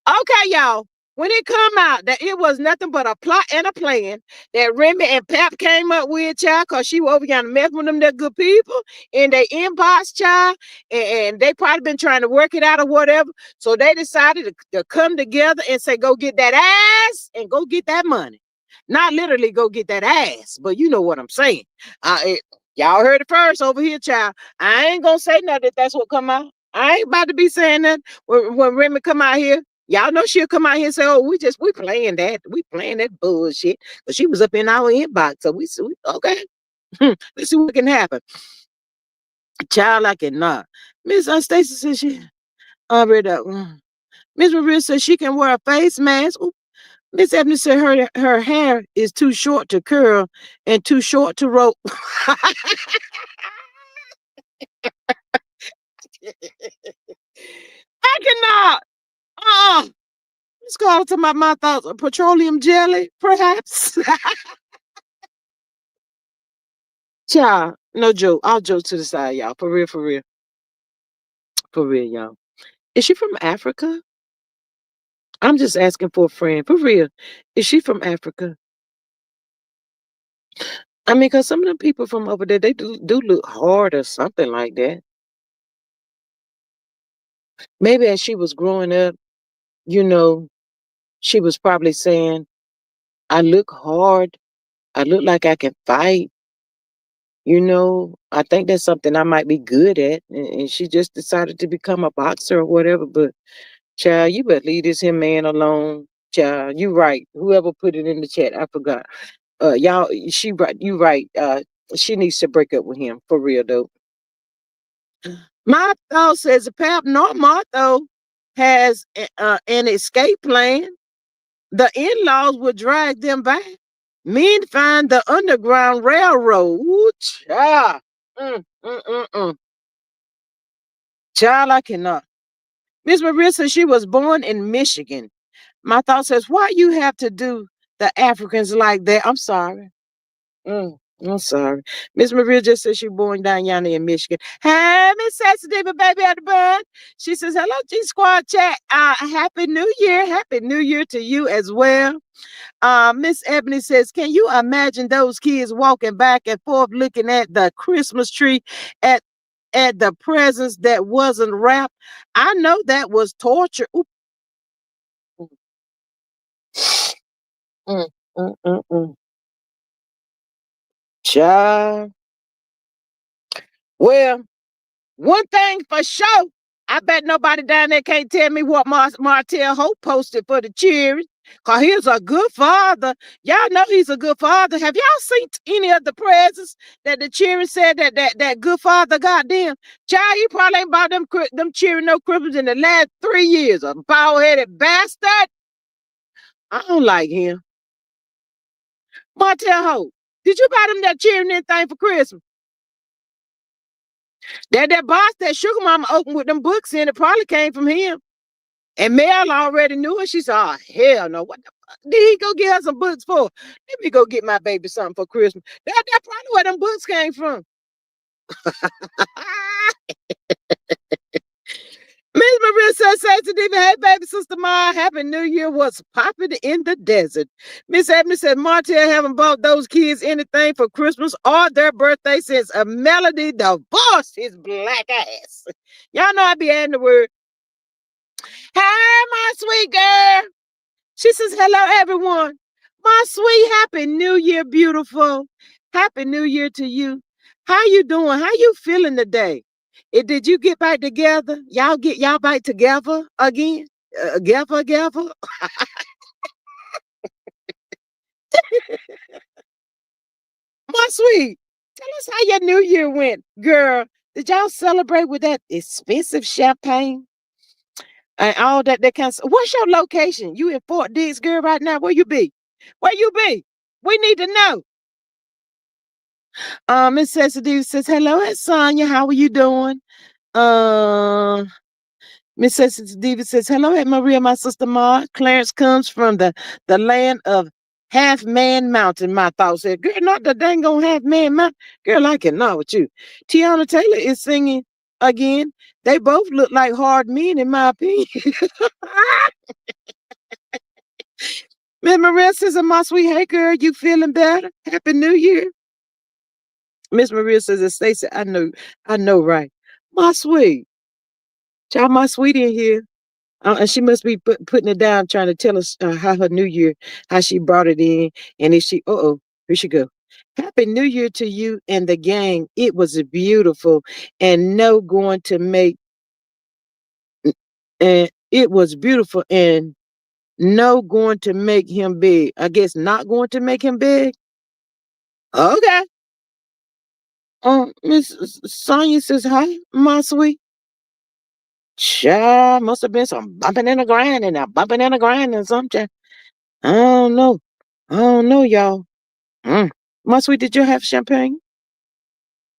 [SPEAKER 1] Okay, y'all. When it come out that it was nothing but a plot and a plan that Remy and Pap came up with, child, because she was over here to mess with them, that good people in their inbox, child, and they probably been trying to work it out or whatever. So they decided to come together and say, go get that ass and go get that money. Not literally go get that ass, but you know what I'm saying. Y'all heard it first over here, child. I ain't gonna say nothing if that's what come out. I ain't about to be saying that when Remy come out here. Y'all know she'll come out here and say, "Oh, we playing that, bullshit." But she was up in our inbox, so we okay. Let's see what can happen. Child, I cannot. Miss Stacy says she already. Miss Maria says she can wear a face mask. Ooh, Miss Ebony said her hair is too short to curl and too short to rope. I cannot. Let's go to my thoughts. Petroleum jelly, perhaps. Child, no joke. All jokes to the side, y'all. For real, for real, for real, y'all. Is she from Africa? I'm just asking for a friend. For real. Is she from Africa? I mean, because some of them people from over there, they do look hard or something like that. Maybe as she was growing up, you know, she was probably saying, I look hard. I look like I can fight. I think that's something I might be good at. And she just decided to become a boxer or whatever. But child, you better leave this here man alone. Child, you right. Whoever put it in the chat, I forgot. Y'all, she right. You right. She needs to break up with him for real though. My thought says Pap Martho has an escape plan. The in-laws would drag them back. Men find the Underground Railroad. Ooh, child. Mm. Child, I cannot. Miss Maria says she was born in Michigan. My thought says, why you have to do the Africans like that? I'm sorry. I'm sorry. Miss Maria just said she born down yonder in Michigan. Hey, Miss Sensitive, baby at the bud. She says, hello, G Squad chat. Happy New Year. Happy New Year to you as well. Miss Ebony says, can you imagine those kids walking back and forth looking at the Christmas tree at the presents that wasn't wrapped? I know that was torture. Oop. Mm, mm, mm, mm. Child. Well, one thing for sure, I bet nobody down there can't tell me what Martell Hope posted for the cheering. Cause he's a good father. Y'all know he's a good father. Have y'all seen any of the presents that the cheering said that good father got them? Child, you probably ain't bought them cheering no Christmas in the last 3 years. A bald-headed bastard. I don't like him. Martell Hope, did you buy them that cheering anything for Christmas? That box that Sugar Mama opened with them books in, it probably came from him. And Mel already knew it. She said, oh, hell no. What the fuck did he go get her some books for? Let me go get my baby something for Christmas. That's probably where them books came from. Miss Maria says, sensitive, hey, baby, Sister Ma, Happy New Year was popping in the desert. Miss Ebony said, Martell haven't bought those kids anything for Christmas or their birthday since a Melody divorced his black ass. Y'all know I be adding the word. Hey, my sweet girl. She says, hello, everyone. My sweet, happy New Year, beautiful. Happy New Year to you. How you doing? How you feeling today? Did you get back together? Y'all get y'all back together again? Together? My sweet, tell us how your New Year went, girl. Did y'all celebrate with that expensive champagne and all that kind of stuff? What's your location? You in Fort Dix, girl, right now? Where you be? Where you be? We need to know. Miss Sensitive says, hello, it's Sonia. How are you doing? Miss Sensitive says, hello, Aunt Maria, my sister Ma. Clarence comes from the land of Half Man Mountain. My thought said, girl, not the dang on Half Man Mountain. Girl, I cannot with you. Tiana Taylor is singing again. They both look like hard men, in my opinion. Miss Maria says, my sweet, hey girl, you feeling better? Happy New Year. Miss Maria says, Stacey, I know, right? My sweet. Child, my sweetie in here. And she must be putting it down, trying to tell us how her New Year, how she brought it in. And if she, here she go. Happy New Year to you and the gang. It was beautiful and no going to make, and it was beautiful and no going to make him big. I guess not going to make him big. Okay. Miss Sonia says, hi, my sweet. Child, must have been some bumping in the grind and bumping in the grind and something. I don't know. I don't know, y'all. Mm. My sweet, did you have champagne?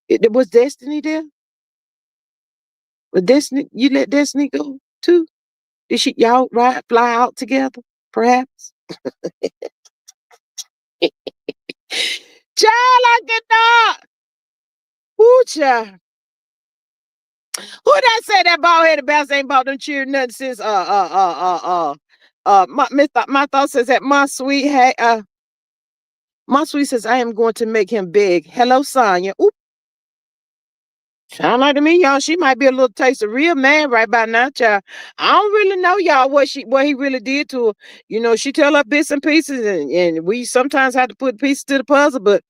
[SPEAKER 1] It was Destiny there? Was Destiny, you let Destiny go too? Did y'all fly out together, perhaps? Child, I cannot. Ooh, child. Who that say that bald headed bastard ain't bought them cheering nothing since my thought says that my sweet my sweet says I am going to make him big. Hello, Sonya. Oop. Sound like to me, y'all. She might be a little taste of real man right by now, child. I don't really know, y'all, what he really did to her. You know, she tell her bits and pieces, and we sometimes have to put pieces to the puzzle, but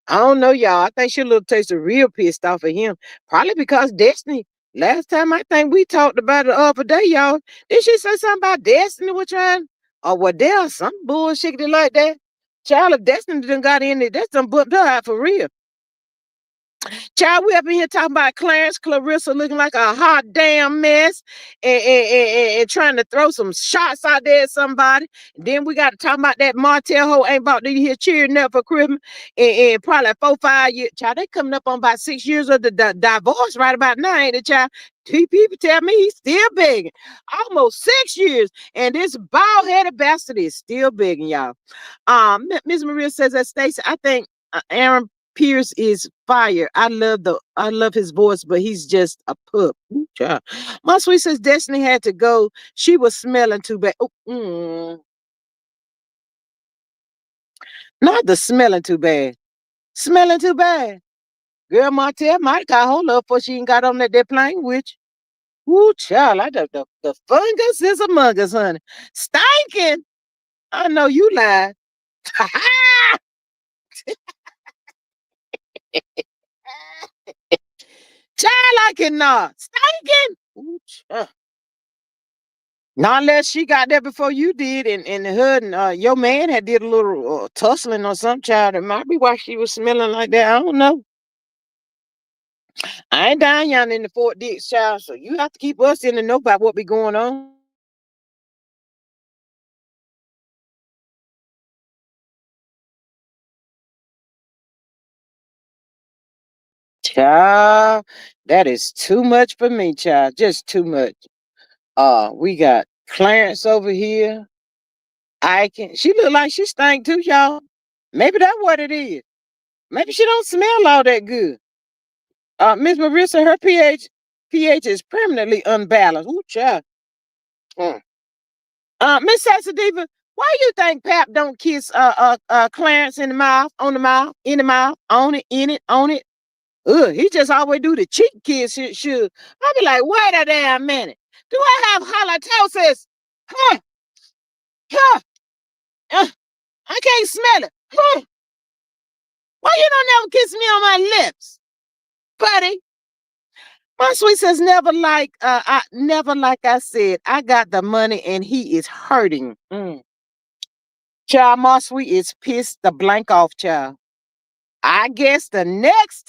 [SPEAKER 1] I don't know, y'all. I think she a little taste of real pissed off at him. Probably because Destiny. Last time I think we talked about it the other day, y'all. Did she say something about Destiny was trying? Or what there some bullshit like that? Child, if Destiny done got in there, that's done booked her out for real. Child, we up in here talking about Clarissa looking like a hot damn mess and trying to throw some shots out there at somebody. And then we got to talk about that Martell hoe ain't about to hear cheering up for Christmas and probably like 4, 5 years. Child, they coming up on about 6 years of the divorce right about now, ain't it, child? People tell me he's still begging. Almost 6 years, and this bald-headed bastard is still begging, y'all. Miss Maria says that Stacy, I think Aaron Pierce is fire. I love his voice, but he's just a pup. Ooh, child. My sweet says Destiny had to go. She was smelling too bad. Oh, not the smelling too bad. Smelling too bad. Girl, Martell might got hold of before she ain't got on that plane with you. Ooh, child, the fungus is among us, honey. Stinking. I know you lied. Child, I cannot. Stinking. Ooh, child. Not unless she got there before you did, and her and your man had did a little tussling or some child. It might be why she was smelling like that. I don't know. I ain't down yonder in the Fort Dix, child, so you have to keep us in the know about what be going on. Child, that is too much for me, child. Just too much. We got Clarence over here. I can. She look like she stank too, y'all. Maybe that's what it is. Maybe she don't smell all that good. Miss Marissa, her pH is permanently unbalanced. Ooh, child. Mm. Miss Sasadiva, why you think Pap don't kiss Clarence in the mouth, on the mouth, in the mouth, on it, in it, on it? Ugh, he just always do the cheek kiss. Should I be like, wait a damn minute? Do I have halitosis? Huh? Huh? Uh, I can't smell it. Huh? Why you don't ever kiss me on my lips, buddy? My sweet says never like I said. I got the money and he is hurting. Child, my sweet is pissed the blank off, child. I guess the next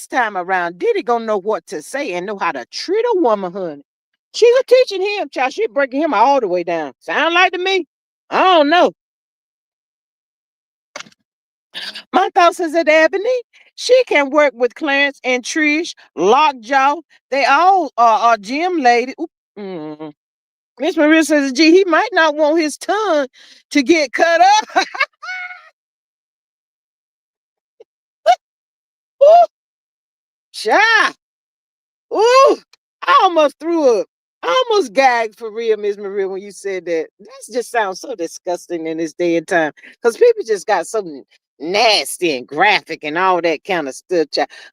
[SPEAKER 1] time around, Diddy gonna know what to say and know how to treat a woman, honey. She was teaching him, child. She breaking him all the way down. Sound like to me? I don't know. My thoughts is that Ebony, she can work with Clarence and Trish, Lockjaw. They all are gym lady. Mm. Miss Maria says, gee, he might not want his tongue to get cut up. Ooh, child. Ooh, I almost threw up. I almost gagged for real, Miss Maria, when you said that. That just sounds so disgusting in this day and time. Because people just got so nasty and graphic and all that kind of stuff.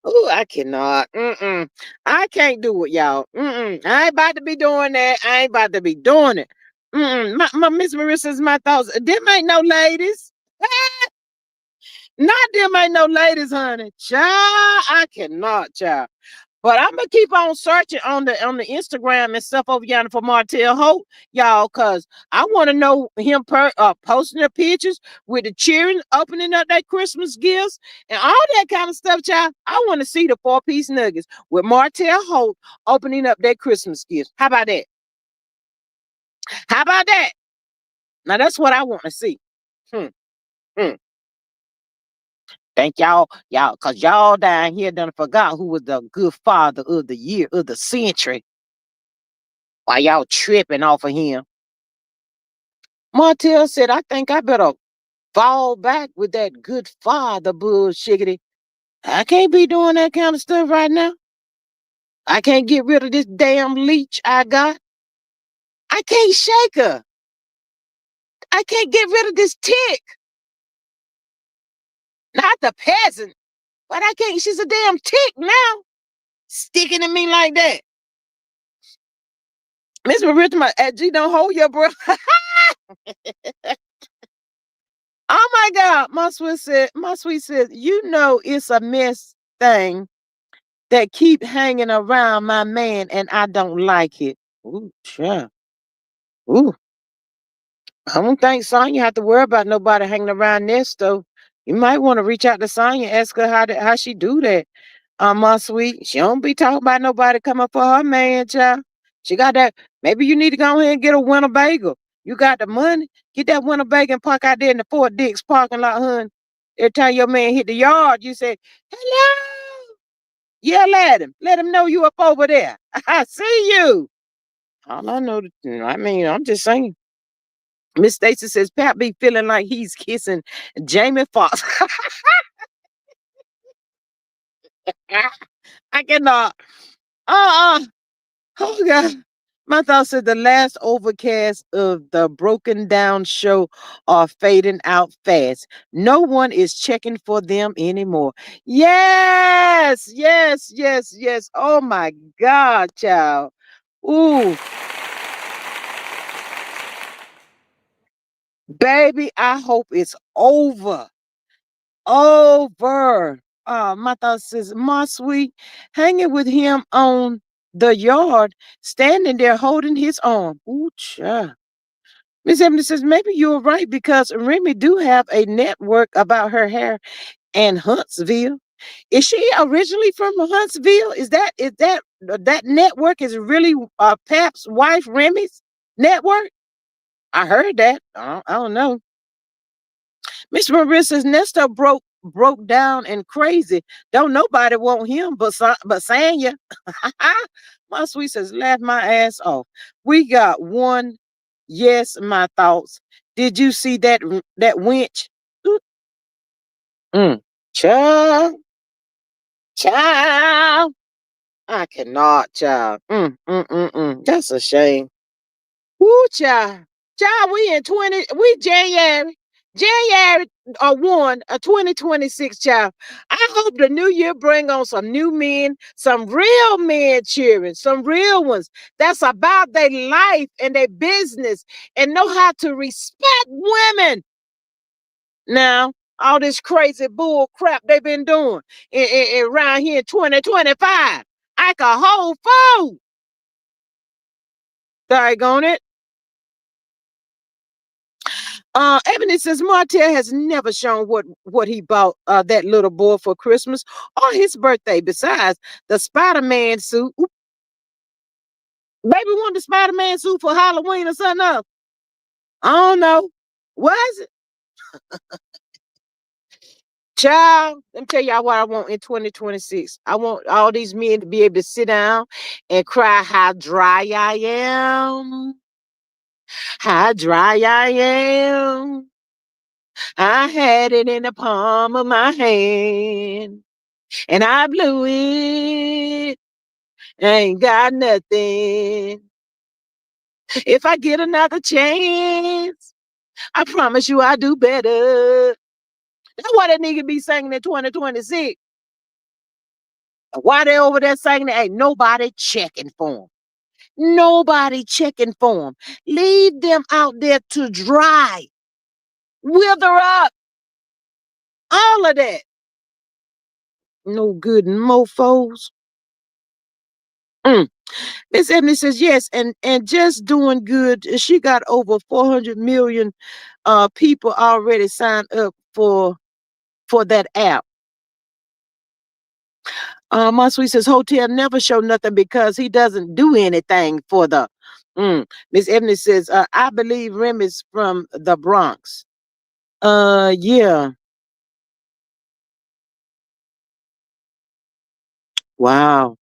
[SPEAKER 1] Oh, I cannot. I can't do it, y'all. I ain't about to be doing that. I ain't about to be doing it. My Miss Marissa's my thoughts. Them ain't no ladies. Not them ain't no ladies, honey. Child, I cannot, child. But I'm gonna keep on searching on the Instagram and stuff over yonder for Martell Hope, y'all, cause I want to know him posting the pictures with the cheering, opening up their Christmas gifts, and all that kind of stuff, child. I want to see the 4-piece nuggets with Martell Hope opening up their Christmas gifts. How about that? How about that? Now that's what I want to see. Hmm. Hmm. Thank y'all, cause y'all down here done forgot who was the good father of the year of the century. Why y'all tripping off of him? Martell said, I think I better fall back with that good father bullshiggity. I can't be doing that kind of stuff right now. I can't get rid of this damn leech I got. I can't shake her. I can't get rid of this tick. Not the peasant, but I can't. She's a damn tick now. Sticking to me like that. Miss Marissa, G, don't hold your breath. Oh my God. My sweet said, you know it's a mess thing that keep hanging around my man and I don't like it. Ooh, sure. Ooh. I don't think Sonya have to worry about nobody hanging around this though. You might want to reach out to Sonya, ask her how she do that. My sweet. She don't be talking about nobody coming for her man, child. She got that. Maybe you need to go ahead and get a Winnebago. You got the money. Get that Winnebago and park out there in the Fort Dix parking lot, hun. Every time your man hit the yard, you say, hello. Yell at him. Let him know you up over there. I see you. All I know, I mean, I'm just saying. Miss Stacy says Pat be feeling like he's kissing Jamie Foxx. I cannot. Uh-uh. Oh God. My thoughts said the last overcast of the broken down show are fading out fast. No one is checking for them anymore. Yes, yes, yes, yes. Oh my God, child. Ooh, baby, I hope it's over. Over. My thought says, my sweet, hanging with him on the yard, standing there holding his arm. Ooh, child. Miss Emily says, maybe you're right because Remy do have a network about her hair and Huntsville. Is she originally from Huntsville? Is that network is really Pap's wife Remy's network? I heard that. I don't know. Miss Maria says Nesta broke down and crazy. Don't nobody want him but Sanya. My sweet says laugh my ass off. We got one. Yes, my thoughts. Did you see that winch? Mm. Child, child. I cannot, child. That's a shame. Woo, child. Child, we in 20, we January 1 of 2026, child. I hope the new year bring on some new men, some real men cheering, some real ones that's about their life and their business and know how to respect women. Now, all this crazy bull crap they've been doing around here in 2025. I can hold food. Daggone it. Ebony says Martell has never shown what he bought that little boy for Christmas or his birthday. Besides the Spider-Man suit. Oop, baby wanted the Spider-Man suit for Halloween or something else. I don't know. Was it? Child, let me tell y'all what I want in 2026. I want all these men to be able to sit down and cry how dry I am. How dry I am. I had it in the palm of my hand. And I blew it. Ain't got nothing. If I get another chance, I promise you I'll do better. That's what that nigga be singing in 2026. Why they over there singing it? Ain't nobody checking for them. Nobody checking for them. Leave them out there to dry. Wither up. All of that. No good mofos. Mm. Miss Ebony says yes, and just doing good. She got over 400 million people already signed up for that app. My sweet says hotel never show nothing because he doesn't do anything for the. Miss Ebony says I believe Remy's from the Bronx. Yeah. Wow.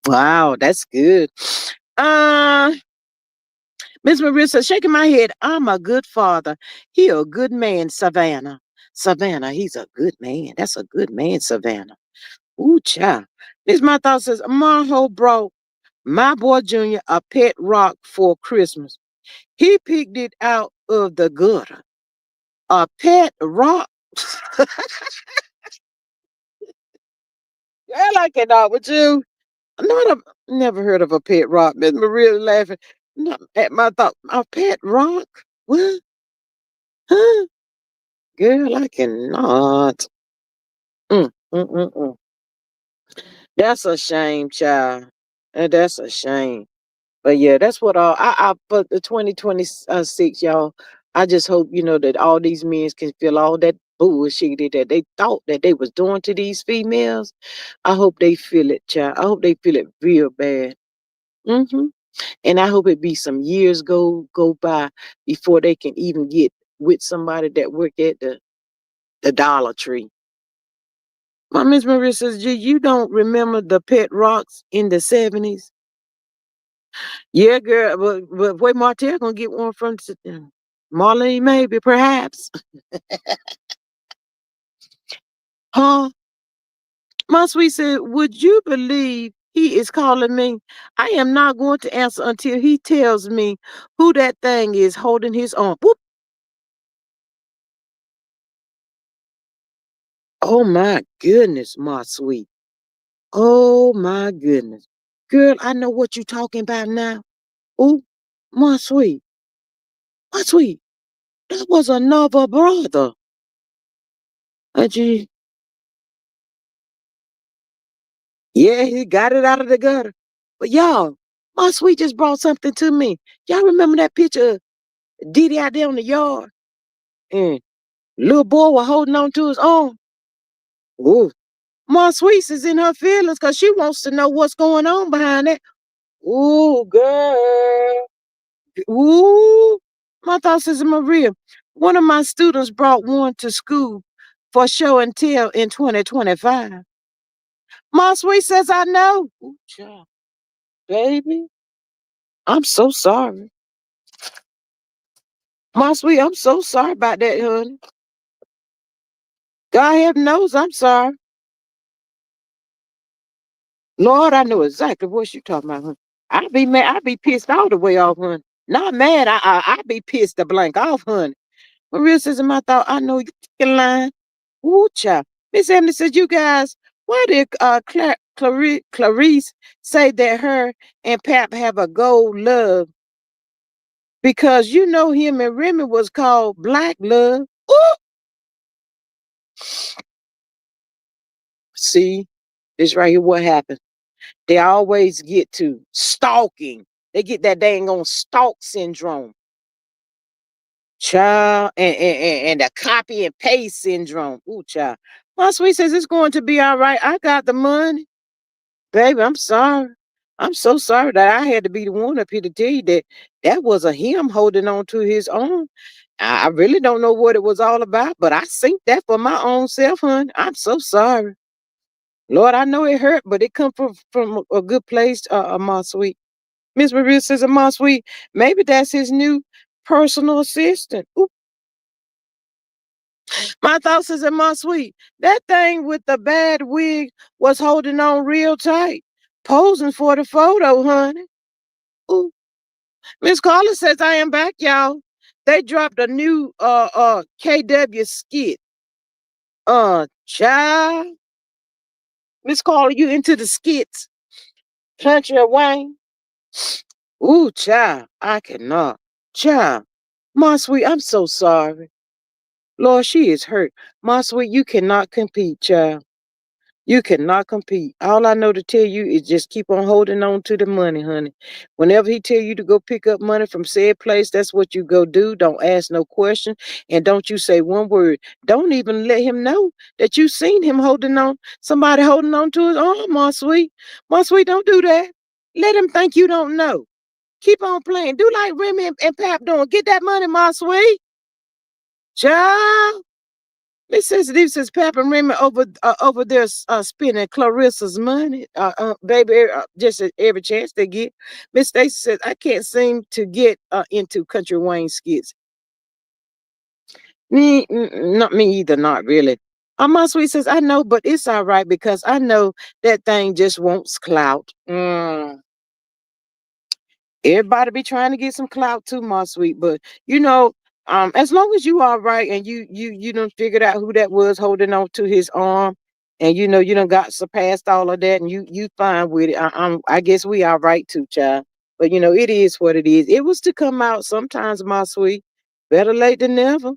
[SPEAKER 1] Wow, that's good. Uh Miss Marissa shaking my head. I'm a good father. He a good man, Savannah. Savannah, he's a good man. That's a good man, Savannah. Ooh, child. Miss My Thought says, Marho brought my boy Junior a pet rock for Christmas. He picked it out of the gutter. A pet rock? Girl, I cannot with you. Not a, never heard of a pet rock. Miss Maria laughing. Not at my thought. A pet rock? What? Huh? Girl, I cannot. Mm. That's a shame, child. That's a shame. But yeah, that's what I for the 2026, y'all. I just hope that all these men can feel all that bullshit that they thought that they was doing to these females. I hope they feel it, child. I hope they feel it real bad. hmm And I hope it be some years go by before they can even get with somebody that work at the Dollar Tree. My Miss Maria says, You don't remember the pet rocks in the 70s? Yeah, girl, but wait, Martell gonna get one from Marlene, maybe, perhaps. Huh? My sweet said, Would you believe he is calling me? I am not going to answer until he tells me who that thing is holding his arm. Whoop. Oh my goodness, my sweet. Oh my goodness. Girl, I know what you're talking about now. Oh, my sweet. My sweet. That was another brother. Gee, yeah, he got it out of the gutter. But y'all, my sweet just brought something to me. Y'all remember that picture of Diddy out there on the yard? And little boy was holding on to his arm. Ooh. My sweet is in her feelings because she wants to know what's going on behind it. Ooh, girl. Ooh. My thoughts is Maria. One of my students brought one to school for show and tell in 2025. My sweet says, I know. Ooh, child. Baby, I'm so sorry. My sweet, I'm so sorry about that, honey. God heaven knows I'm sorry. Lord, I know exactly what you're talking about, honey. I be mad, I be pissed all the way off, honey. Not mad, I be pissed the blank off, honey. Maria says in my thought, I know you fucking lying. Ooh, child. Miss Emily says, you guys, why did Clarice say that her and Pap have a gold love? Because you know him and Remy was called Black Love. Ooh. See, this right here, what happened? They always get to stalking. They get that dang on stalk syndrome. Child, and the copy and paste syndrome. Ooh, child. My sweet says it's going to be all right. I got the money. Baby, I'm sorry. I'm so sorry that I had to be the one up here to tell you that that was a him holding on to his own. I really don't know what it was all about, but I seen that for my own self, hon. I'm so sorry. Lord, I know it hurt, but it come from a good place, my sweet. Miss Maria says, my sweet, maybe that's his new personal assistant. Ooh. My thoughts is, my sweet, that thing with the bad wig was holding on real tight, posing for the photo, honey. Ooh. Miss Carla says, I am back, y'all. They dropped a new KW skit. Child. Miss Carla, you into the skits? Country or Wayne? Ooh, child, I cannot. Child, my sweet, I'm so sorry. Lord, she is hurt. My sweet, you cannot compete, child. You cannot compete. All I know to tell you is just keep on holding on to the money, honey. Whenever he tell you to go pick up money from said place, that's what you go do. Don't ask no question, and don't you say one word. Don't even let him know that you seen him holding on. Somebody holding on to his arm, my sweet. My sweet, don't do that. Let him think you don't know. Keep on playing. Do like Remy and Pap doing. Get that money, my sweet. Child. This is Pap and Remy over there spending Clarissa's money. Baby, just every chance they get. Miss Stacy says, I can't seem to get into Country Wayne skits. Not me either, not really. My sweet says, I know, but it's all right because I know that thing just wants clout. Everybody be trying to get some clout too, my sweet. But as long as you are right and you done figured out who that was holding on to his arm, and you done got surpassed all of that, and you fine with it. I guess we are right too, child. But it is what it is. It was to come out sometimes, my sweet. Better late than never.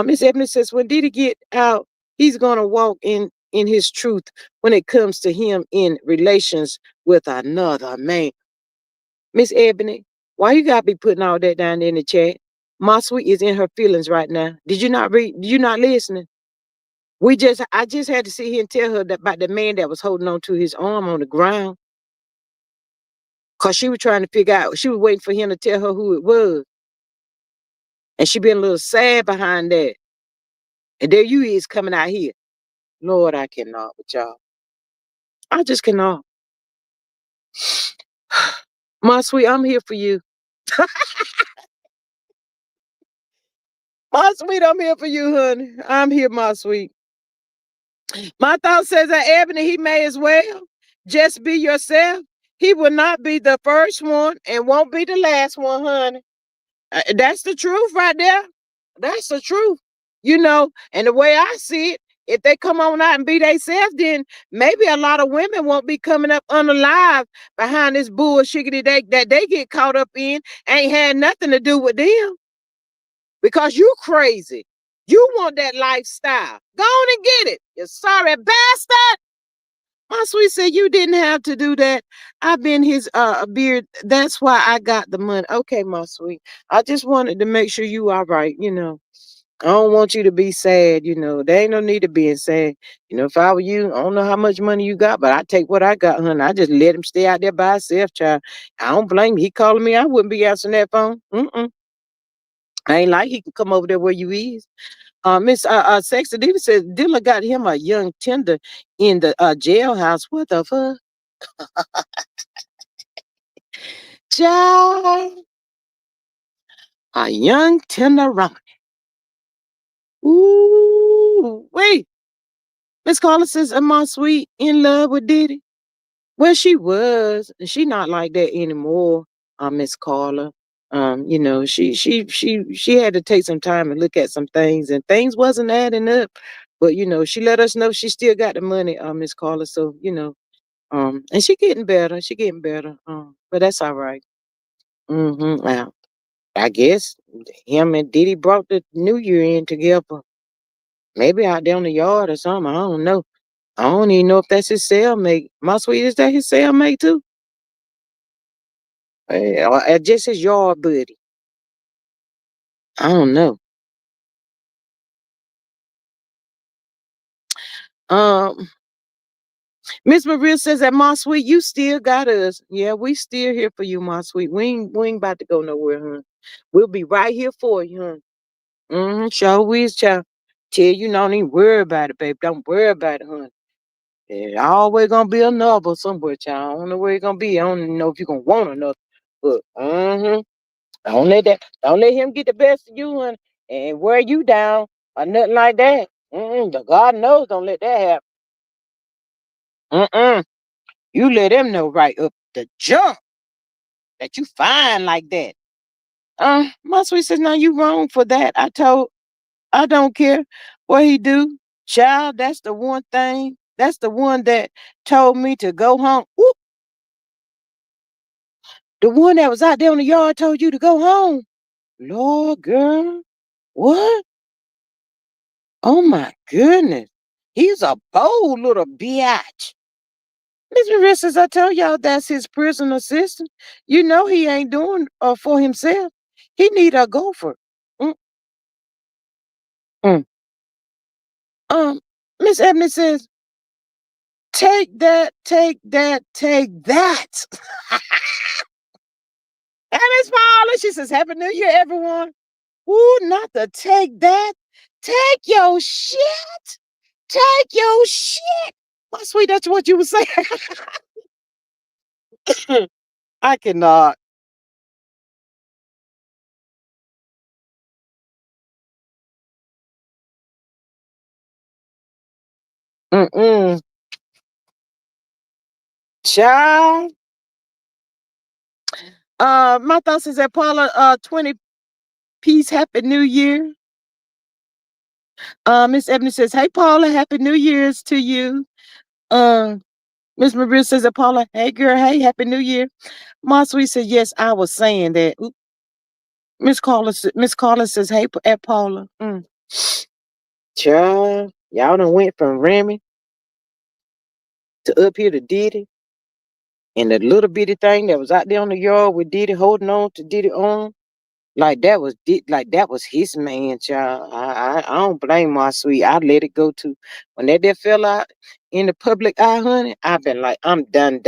[SPEAKER 1] Miss Ebony says when Diddy get out, he's gonna walk in his truth when it comes to him in relations with another man. Miss Ebony, why you gotta be putting all that down there in the chat? My sweet is in her feelings right now. Did you not read? You not listening? I just had to sit here and tell her that about the man that was holding on to his arm on the ground. Cause she was trying to figure out, she was waiting for him to tell her who it was. And she been a little sad behind that. And there you is coming out here. Lord, I cannot with y'all. I just cannot. My sweet, I'm here for you. My sweet, I'm here for you, honey. I'm here, my sweet. My thought says that Ebony, he may as well just be yourself. He will not be the first one and won't be the last one, honey. That's the truth right there. That's the truth. And the way I see it, if they come on out and be themselves, then maybe a lot of women won't be coming up unalive behind this bullshit that they get caught up in. Ain't had nothing to do with them because you crazy. You want that lifestyle. Go on and get it. You sorry bastard. My sweet said you didn't have to do that. I've been his beard. That's why I got the money. Okay, my sweet. I just wanted to make sure you all right. I don't want you to be sad. There ain't no need of being sad. If I were you, I don't know how much money you got, but I take what I got, honey. I just let him stay out there by himself, child. I don't blame him. He calling me, I wouldn't be answering that phone. I ain't like he can come over there where you is. Miss Sexy Diva says Dilla got him a young tender in the jailhouse. What the fuck? Child, a young tender ramen. Ooh, wait. Miss Carla says, am I sweet in love with Diddy? Well, she was. She not like that anymore, Miss Carla. She had to take some time and look at some things, and things wasn't adding up. But she let us know she still got the money, Miss Carla. So and she getting better. She getting better. But that's all right. Now, I guess him and Diddy brought the New Year in together. Maybe out there on the yard or something. I don't know. I don't even know if that's his cellmate. My sweet, is that his cellmate too? Or just his yard buddy. I don't know. Um, Miss Maria says that my sweet, you still got us. Yeah, we still here for you, my sweet. We ain't about to go nowhere, huh? We'll be right here for you, huh? Sure we is, child. Tell you don't even worry about it, babe. Don't worry about it, huh? There's always gonna be another somewhere, child. I don't know where it's gonna be. I don't even know if you're gonna want another. But don't let him get the best of you and wear you down or nothing like that. God knows don't let that happen. Mm-mm. You let him know right up the jump that you fine like that. My sweet says, now you wrong for that. I don't care what he do. Child, that's the one thing. That's the one that told me to go home. Ooh, the one that was out there in the yard told you to go home. Lord, girl. What? Oh my goodness. He's a bold little biatch. Miss Marissa, I tell y'all that's his prison assistant. You know he ain't doing for himself. He need a gopher. Mm, mm. Um, Miss Ebony says, take that, take that, take that. And Miss Paula, she says, Happy New Year, everyone. Ooh, not to take that. Take your shit. Take your shit. My sweet, that's what you were saying. I cannot. Mm-mm. Child. My thoughts is that Paula, 20 piece Happy New Year. Miss Ebony says, Hey Paula, Happy New Year's to you. Uh, Miss Maria says that Paula, hey girl, hey, Happy New Year. My sweet says, Yes, I was saying that. Miss Carla says, Hey at Paula. Child, y'all done went from Remy to up here to Diddy. And the little bitty thing that was out there on the yard with Diddy holding on to Diddy on. Like that was his man, child. I don't blame my sweet. I let it go too. When that fell out in the public eye, honey, I've been like, I'm done.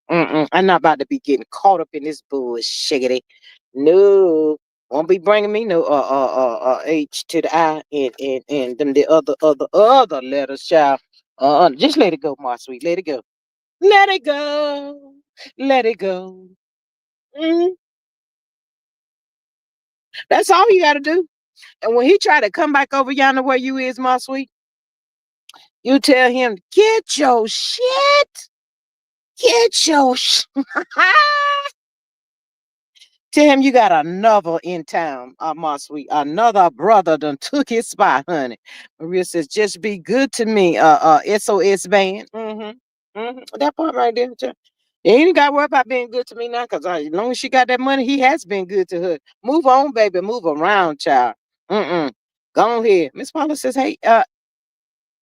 [SPEAKER 1] I'm not about to be getting caught up in this bullshit. No. Won't be bringing me no H to the I and them the other letters, child. Just let it go, my sweet. Let it go. Let it go. Let it go. Mhm. That's all you gotta do. And when he try to come back over yonder where you is, my sweet, you tell him, get your shit. Get your Tell him you got another in town, my sweet. Another brother done took his spot, honey. Maria says, just be good to me, SOS band. That part right there. You ain't got to worry about being good to me now, because as long as she got that money, he has been good to her. Move on, baby. Move around, child. Mm-mm. Go ahead. Miss Paula says, hey,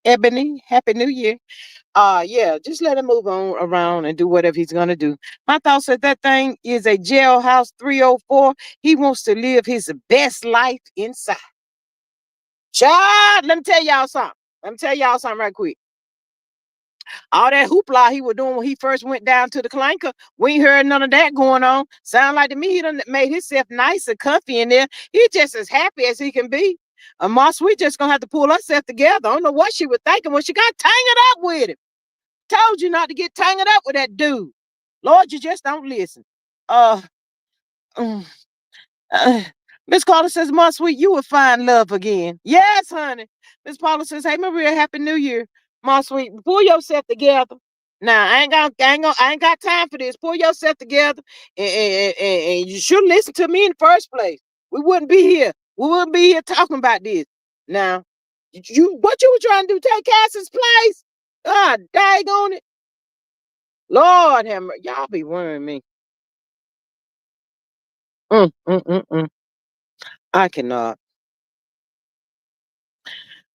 [SPEAKER 1] Ebony, Happy New Year. Yeah, just let him move on around and do whatever he's gonna do. My thought said that thing is a jailhouse 304. He wants to live his best life inside. Child, let me tell y'all something. Let me tell y'all something right quick. All that hoopla he was doing when he first went down to the clanker, we ain't heard none of that going on. Sound like to me he done made himself nice and comfy in there. He just as happy as he can be. Moss, we just gonna have to pull ourselves together. I don't know what she was thinking when she got tangled up with him. Told you not to get tangled up with that dude. Lord, you just don't listen. Uh, mm, uh, Miss Carter says, "My sweet, you will find love again." Yes, honey. Miss Paula says, "Hey, Maria, Happy New Year." My sweet, pull yourself together. Now, I ain't got time for this. Pull yourself together, and you should listen to me in the first place. We wouldn't be here. We wouldn't be here talking about this. Now, what you were trying to do? Take Cassie's place? God, daggone it. Lord have mercy. Y'all be worrying me. Mm, mm, mm, mm. I cannot.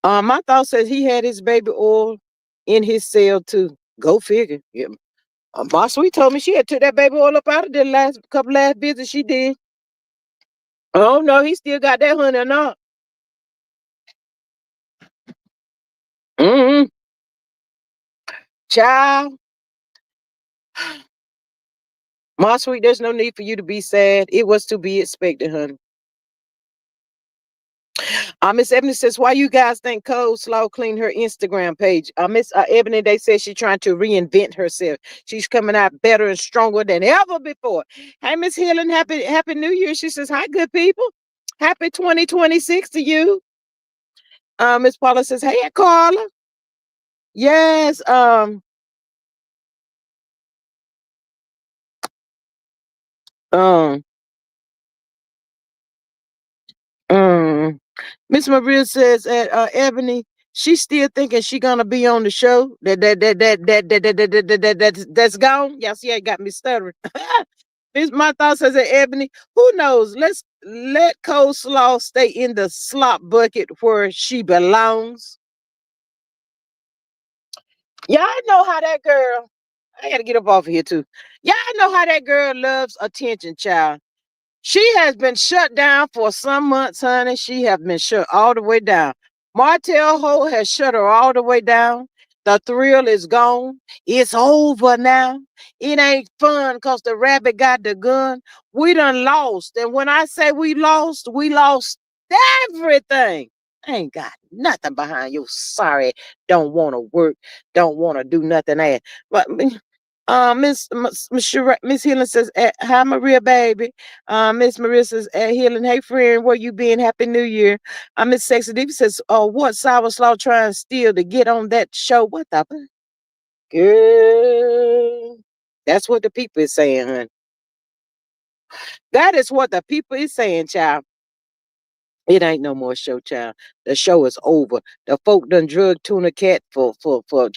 [SPEAKER 1] My thought says he had his baby oil in his cell too. Go figure. Yeah. My sweet told me she had took that baby oil up out of the last visits she did. Oh no, he still got that honey or not. Mm-hmm. Child, my sweet, there's no need for you to be sad. It was to be expected, honey. Miss Ebony says, why you guys think Cold Slow cleaned her Instagram page? Miss Ebony, they said she's trying to reinvent herself. She's coming out better and stronger than ever before. Hey, Miss Helen, happy New Year. She says, hi, good people. Happy 2026 to you. Miss Paula says, hey, Carla. Yes. Um, um, Miss Maria says at Ebony, she's still thinking she gonna be on the show. That's gone. Y'all see, I got me stuttering. This my thought says at Ebony. Who knows? Let's let Coleslaw stay in the slop bucket where she belongs. Y'all know how that girl. I gotta get up off of here too. Y'all know how that girl loves attention, child. She has been shut down for some months, honey. She have been shut all the way down. Martell Holt has shut her all the way down. The thrill is gone. It's over now. It ain't fun because the rabbit got the gun. We done lost. And when I say we lost everything. I ain't got nothing behind you. Sorry, don't want to work, don't want to do nothing. But Miss Healing says, "Hi Maria, baby." Miss Maria says, "Healing, hey friend, where you been? Happy New Year." Miss Sexy Diva says, "Oh, what Sour Slaw trying still to get on that show? What the girl?" That's what the people is saying, honey. That is what the people is saying, child. It ain't no more show, child. The show is over. The folk done drug Tuna Cat for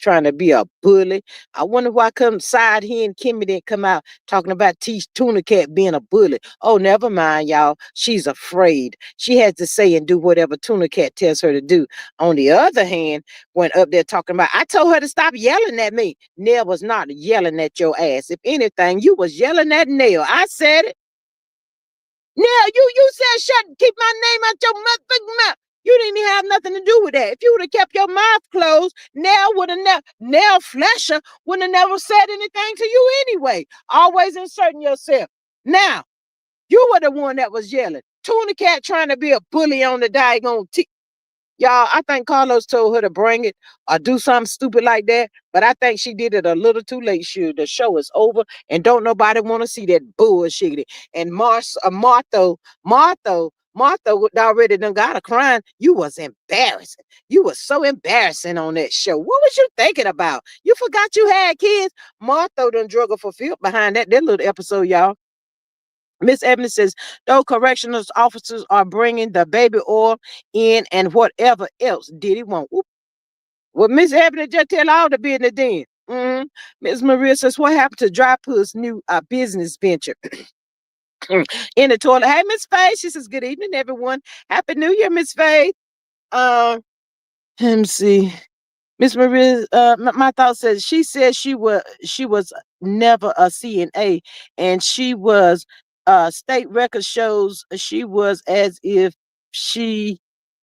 [SPEAKER 1] trying to be a bully. I wonder why come side he and Kimmy didn't come out talking about Teach Tuna Cat being a bully. Oh, never mind, y'all. She's afraid. She has to say and do whatever Tuna Cat tells her to do. On the other hand, went up there talking about, I told her to stop yelling at me. Nell was not yelling at your ass. If anything, you was yelling at Nell. I said it. Now you said shut keep my name out your motherfucking mouth. You didn't even have nothing to do with that. If you would have kept your mouth closed, Nell would have never Nell Flesher would have never said anything to you anyway. Always inserting yourself. Now, you were the one that was yelling. Tuna Cat trying to be a bully on the daggone y'all, I think Carlos told her to bring it or do something stupid like that, but I think she did it a little too late. Shoot, the show is over, and don't nobody want to see that bullshit. And Martha already done got a crying. You was embarrassing. You was so embarrassing on that show. What was you thinking about? You forgot you had kids. Martha done drug her for filth behind that little episode, y'all. Miss Evans says, though correctional officers are bringing the baby oil in and whatever else did he want. Oop. Well, Miss Evans just tell all the business then. Mm-hmm. Miss Maria says, what happened to Dry Puss' new business venture? In the toilet. Hey, Miss Faith. She says, good evening, everyone. Happy New Year, Miss Faith. Let me see. Miss Maria, my thought says she said she was never a CNA, and she was state record shows she was as if she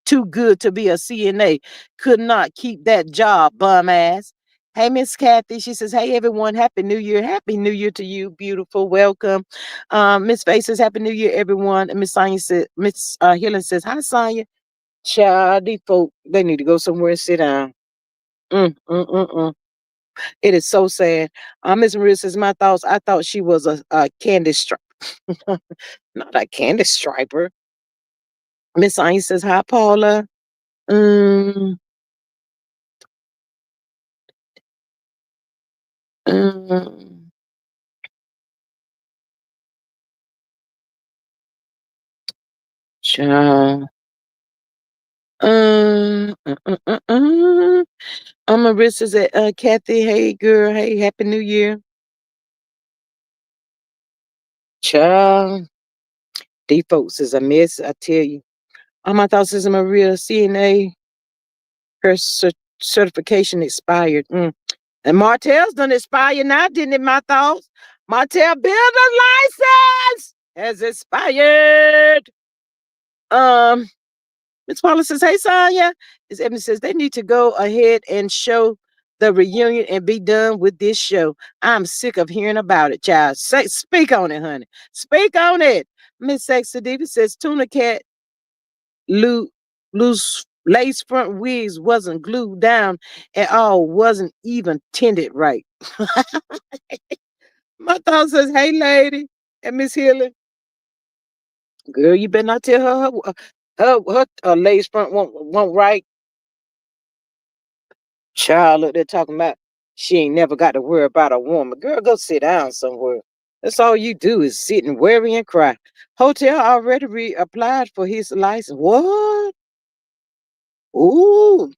[SPEAKER 1] too good to be a CNA, could not keep that job, bum ass. Hey, Miss Kathy, she says, hey everyone, happy New Year. Happy New Year to you, beautiful. Welcome. Miss Faye says, happy New Year, everyone. And Miss Sonia said, Miss Helen says, hi Sonia. Child, these folk, they need to go somewhere and sit down. Mm, mm, mm, mm. It is so sad. Miss Maria says, my thoughts, I thought she was a candy striper. Not a candy striper. Miss Anya says, hi, Paula. Mm, mm, child. Marissa says, Kathy, hey, girl. Hey, Happy New Year. Child. These folks is a mess, I tell you. My thoughts is Maria, CNA, her certification expired. And Martell's done expire now, didn't it, my thoughts? Martell builder license has expired. Miss Paula says, hey, Sonia. Miss Evans says, they need to go ahead and show the reunion and be done with this show. I'm sick of hearing about it, child. Speak on it, honey. Speak on it. Miss Sexy Diva says, Tuna Cat loose lace front wigs wasn't glued down at all, wasn't even tended right. My thought says, hey, lady, and Miss Hillen, girl, you better not tell her lace front won't right. Child, look, they're talking about she ain't never got to worry about a woman. Girl, go sit down somewhere. That's all you do is sit and worry and cry. Hotel already applied for his license. What? Ooh.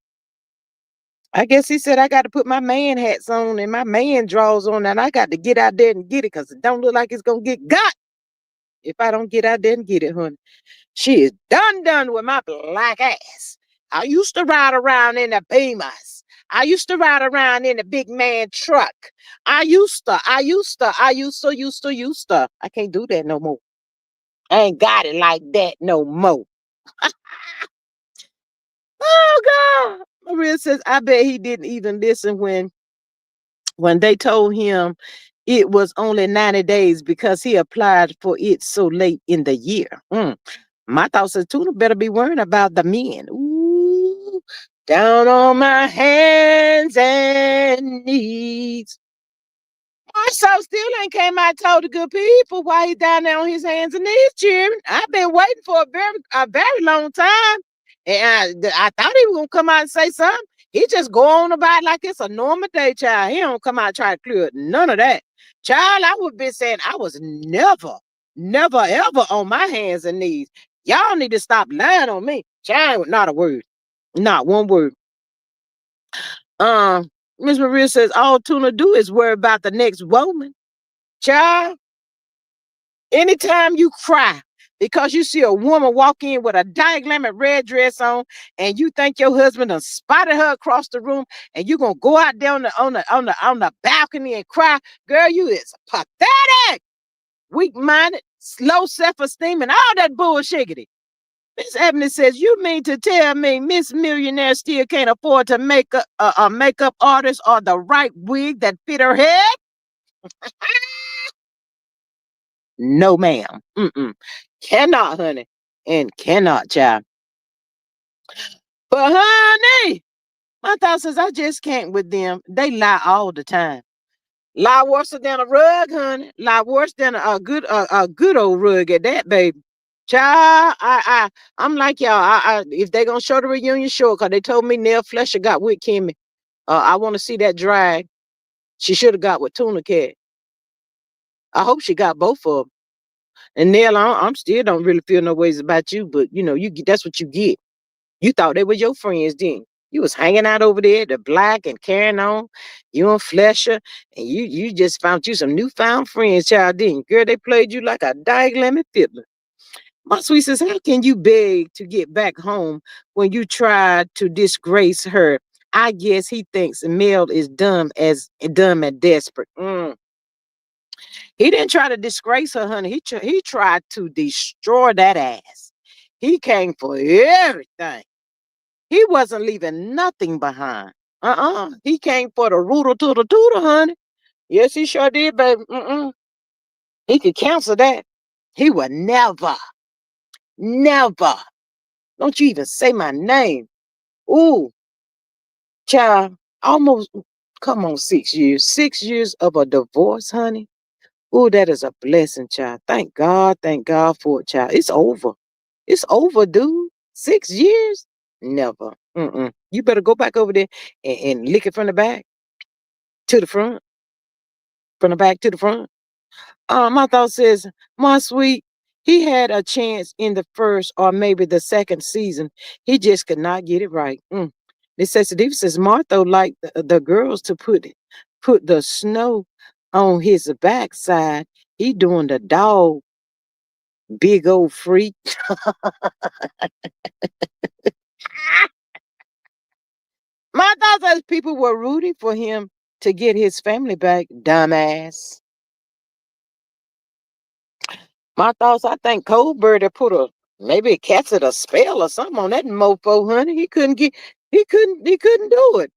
[SPEAKER 1] I guess he said I got to put my man hats on and my man drawers on, and I got to get out there and get it because it don't look like it's going to get got if I don't get out there and get it, honey. She is done with my black ass. I used to ride around in the Beamers. I used to ride around in the big man truck. I used to. I can't do that no more. I ain't got it like that no more. Oh God. Maria says, I bet he didn't even listen when they told him it was only 90 days because he applied for it so late in the year. My thoughts is Tuna better be worrying about the men. Ooh, down on my hands and knees. Marshall still ain't came out and told the good people why he down there on his hands and knees cheering. I've been waiting for a very long time. And I thought he was gonna come out and say something. He just go on about it like it's a normal day, child. He don't come out and try to clear it. None of that. Child, I would be saying I was never, ever on my hands and knees. Y'all need to stop lying on me. Child, not a word. Not one word. Miss Maria says all Tuna do is worry about the next woman. Child, anytime you cry because you see a woman walk in with a diagrammatic red dress on and you think your husband done spotted her across the room and you gonna go out there on the balcony and cry, girl, you is pathetic, weak-minded, slow self-esteem, and all that bullshiggity. Miss Ebony says, you mean to tell me Miss Millionaire still can't afford to make a makeup artist or the right wig that fit her head? No, ma'am. Cannot, honey. and cannot, child. But honey, my thought says I just can't with them. They lie all the time. Lie worse than a rug, honey. Lie worse than a good old rug at that, baby. Child, I'm like y'all. If they gonna show the reunion, sure, cause they told me Neil Fletcher got with Kimmy. I want to see that drag. She should have got with Tuna Cat. I hope she got both of them. And Neil, I'm still don't really feel no ways about you, but you know, that's what you get. You thought they were your friends, didn't you? You was hanging out over there, the black and carrying on, you and Flesher, and you just found you some newfound friends, child, didn't you? Girl, they played you like a diaglammed fiddler. My sweet says, how can you beg to get back home when you tried to disgrace her? I guess he thinks Mel is dumb and desperate. He didn't try to disgrace her, honey. He tried to destroy that ass. He came for everything. He wasn't leaving nothing behind. He came for the rooter to the tooter, honey. Yes, he sure did, baby. He could cancel that. He would never, never. Don't you even say my name. Ooh, child, almost, come on, 6 years. 6 years of a divorce, honey. Ooh, that is a blessing, child. Thank God for it, child. It's over. It's over, dude. 6 years? Never. You better go back over there and lick it from the back to the front, from the back to the front. My thought says, my sweet, he had a chance in the first or maybe the second season. He just could not get it right. Necessity says Martha liked the girls to put the snow on his backside. He doing the dog, big old freak. My thoughts as people were rooting for him to get his family back, dumbass. My thoughts, I think Coldbird had put maybe a casted a spell or something on that mofo, honey. He couldn't do it.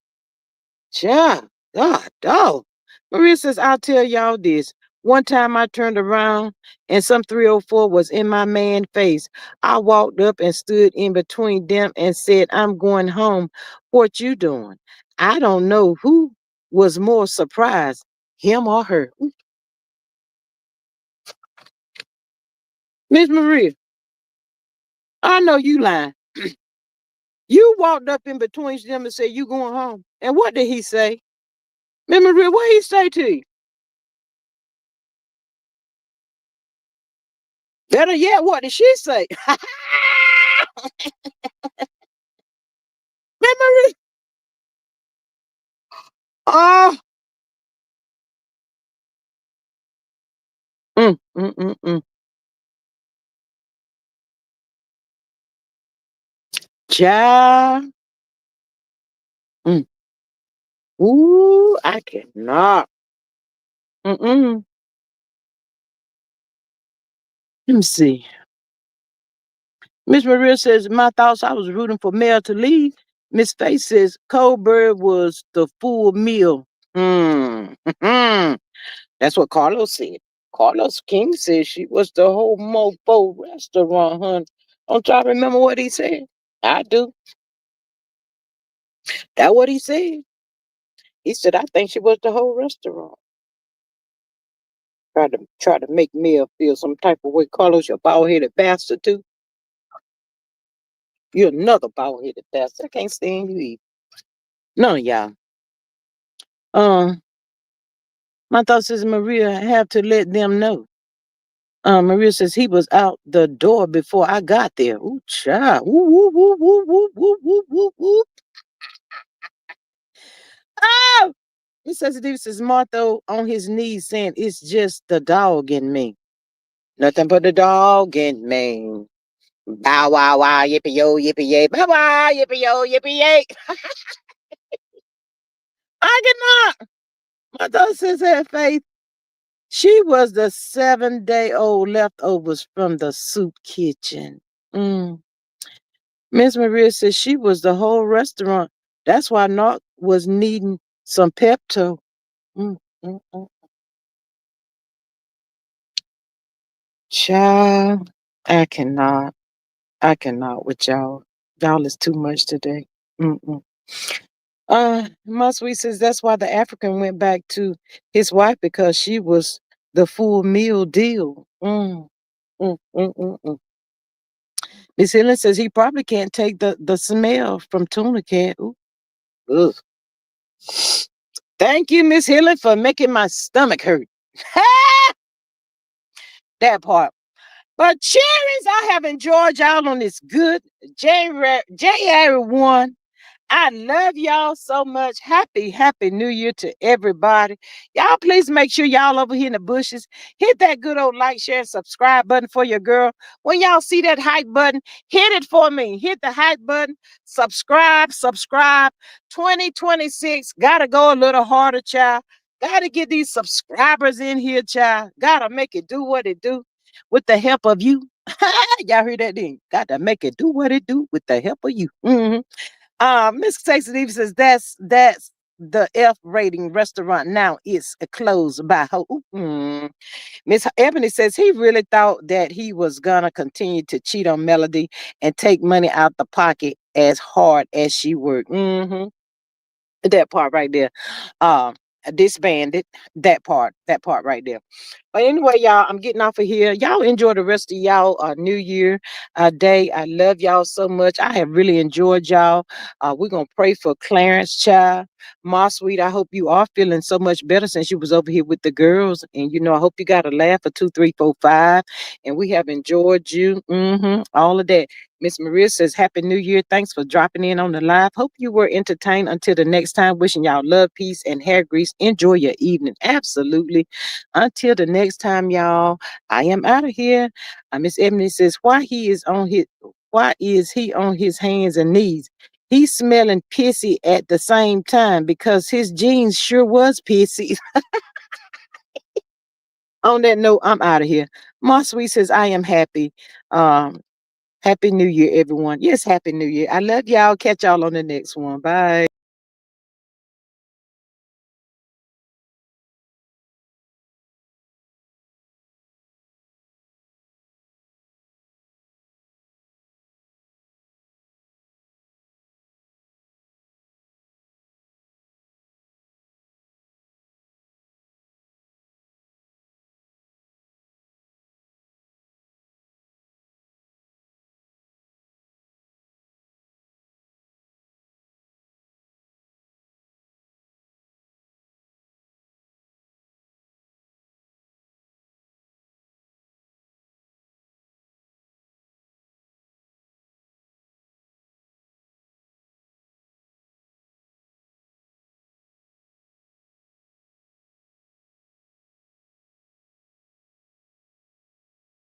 [SPEAKER 1] Child, God, dog. Maria says, I'll tell y'all this. One time I turned around and some 304 was in my man face. I walked up and stood in between them and said, I'm going home. What you doing? I don't know who was more surprised, him or her. Miss Maria, I know you lying. You walked up in between them and said, you going home. And what did he say? Miss Maria, what he say to you? Better yet, what did she say? Memory. Oh, mm, mm, mm, mm. Child. Mm. Ooh, I cannot. Mm-mm. Let me see. Miss Maria says, my thoughts, I was rooting for Mel to leave. Miss Faith says, Coldbird was the full meal. Mm. That's what Carlos said. Carlos King said she was the whole mofo restaurant, hun. Don't y'all remember what he said? I do. That what he said. He said, I think she was the whole restaurant. Try to make Mel feel some type of way. Carlos, you bald headed bastard too. You're another bald headed bastard. I can't stand you either. None of y'all. My thought says Maria have to let them know. Maria says he was out the door before I got there. Ooh, child. Woo, woo, woo, woo, woo, woo, woo, woo, woo. Oh! Miss Sensitive says Martha on his knees saying it's just the dog in me. Nothing but the dog in me. Bow wow wow yippee yo yippee yay. Bow wow yippee yo yippee yay. I cannot. My daughter says her faith. She was the 7-day-old leftovers from the soup kitchen. Miss Maria says she was the whole restaurant. That's why Knock was needing some Pepto. Mm, mm, mm. Child, I cannot. I cannot with y'all. Y'all is too much today. Mm-mm. My sweet says that's why the African went back to his wife because she was the full meal deal. Mm. Miss Helen says he probably can't take the smell from tuna can. Ooh, ugh. Thank you, Miss Helen, for making my stomach hurt. That part. But cherries, I have enjoyed y'all on this good January 1. I love y'all so much. Happy New Year to everybody. Y'all, please make sure y'all over here in the bushes hit that good old like, share, and subscribe button for your girl. When y'all see that hype button, hit it for me. Hit the hype button. Subscribe. 2026. Gotta go a little harder, child. Gotta get these subscribers in here, child. Gotta make it do what it do with the help of you. Y'all hear that thing? Gotta make it do what it do with the help of you. Miss Texas Eve says that's the F rating restaurant now is closed by Miss Ebony says he really thought that he was gonna continue to cheat on Melody and take money out the pocket as hard as she worked. That part right there. Um, disbanded. That part right there. But anyway, y'all, I'm getting off of here. Y'all enjoy the rest of y'all New Year day. I love y'all so much. I have really enjoyed y'all. We're gonna pray for Clarence, child. My sweet, I hope you are feeling so much better since you was over here with the girls. And I hope you got a laugh for 2, 3, 4, 5. And we have enjoyed you. All of that. Miss Maria says, Happy New Year. Thanks for dropping in on the live. Hope you were entertained. Until the next time, wishing y'all love, peace, and hair grease. Enjoy your evening. Absolutely. Until the next time, y'all, I am out of here. Miss Ebony says, why is he on his hands and knees? He's smelling pissy at the same time because his jeans sure was pissy. On that note, I'm out of here. My sweet says, I am happy. Um, Happy New Year, everyone. Yes, Happy New Year. I love y'all. Catch y'all on the next one. Bye.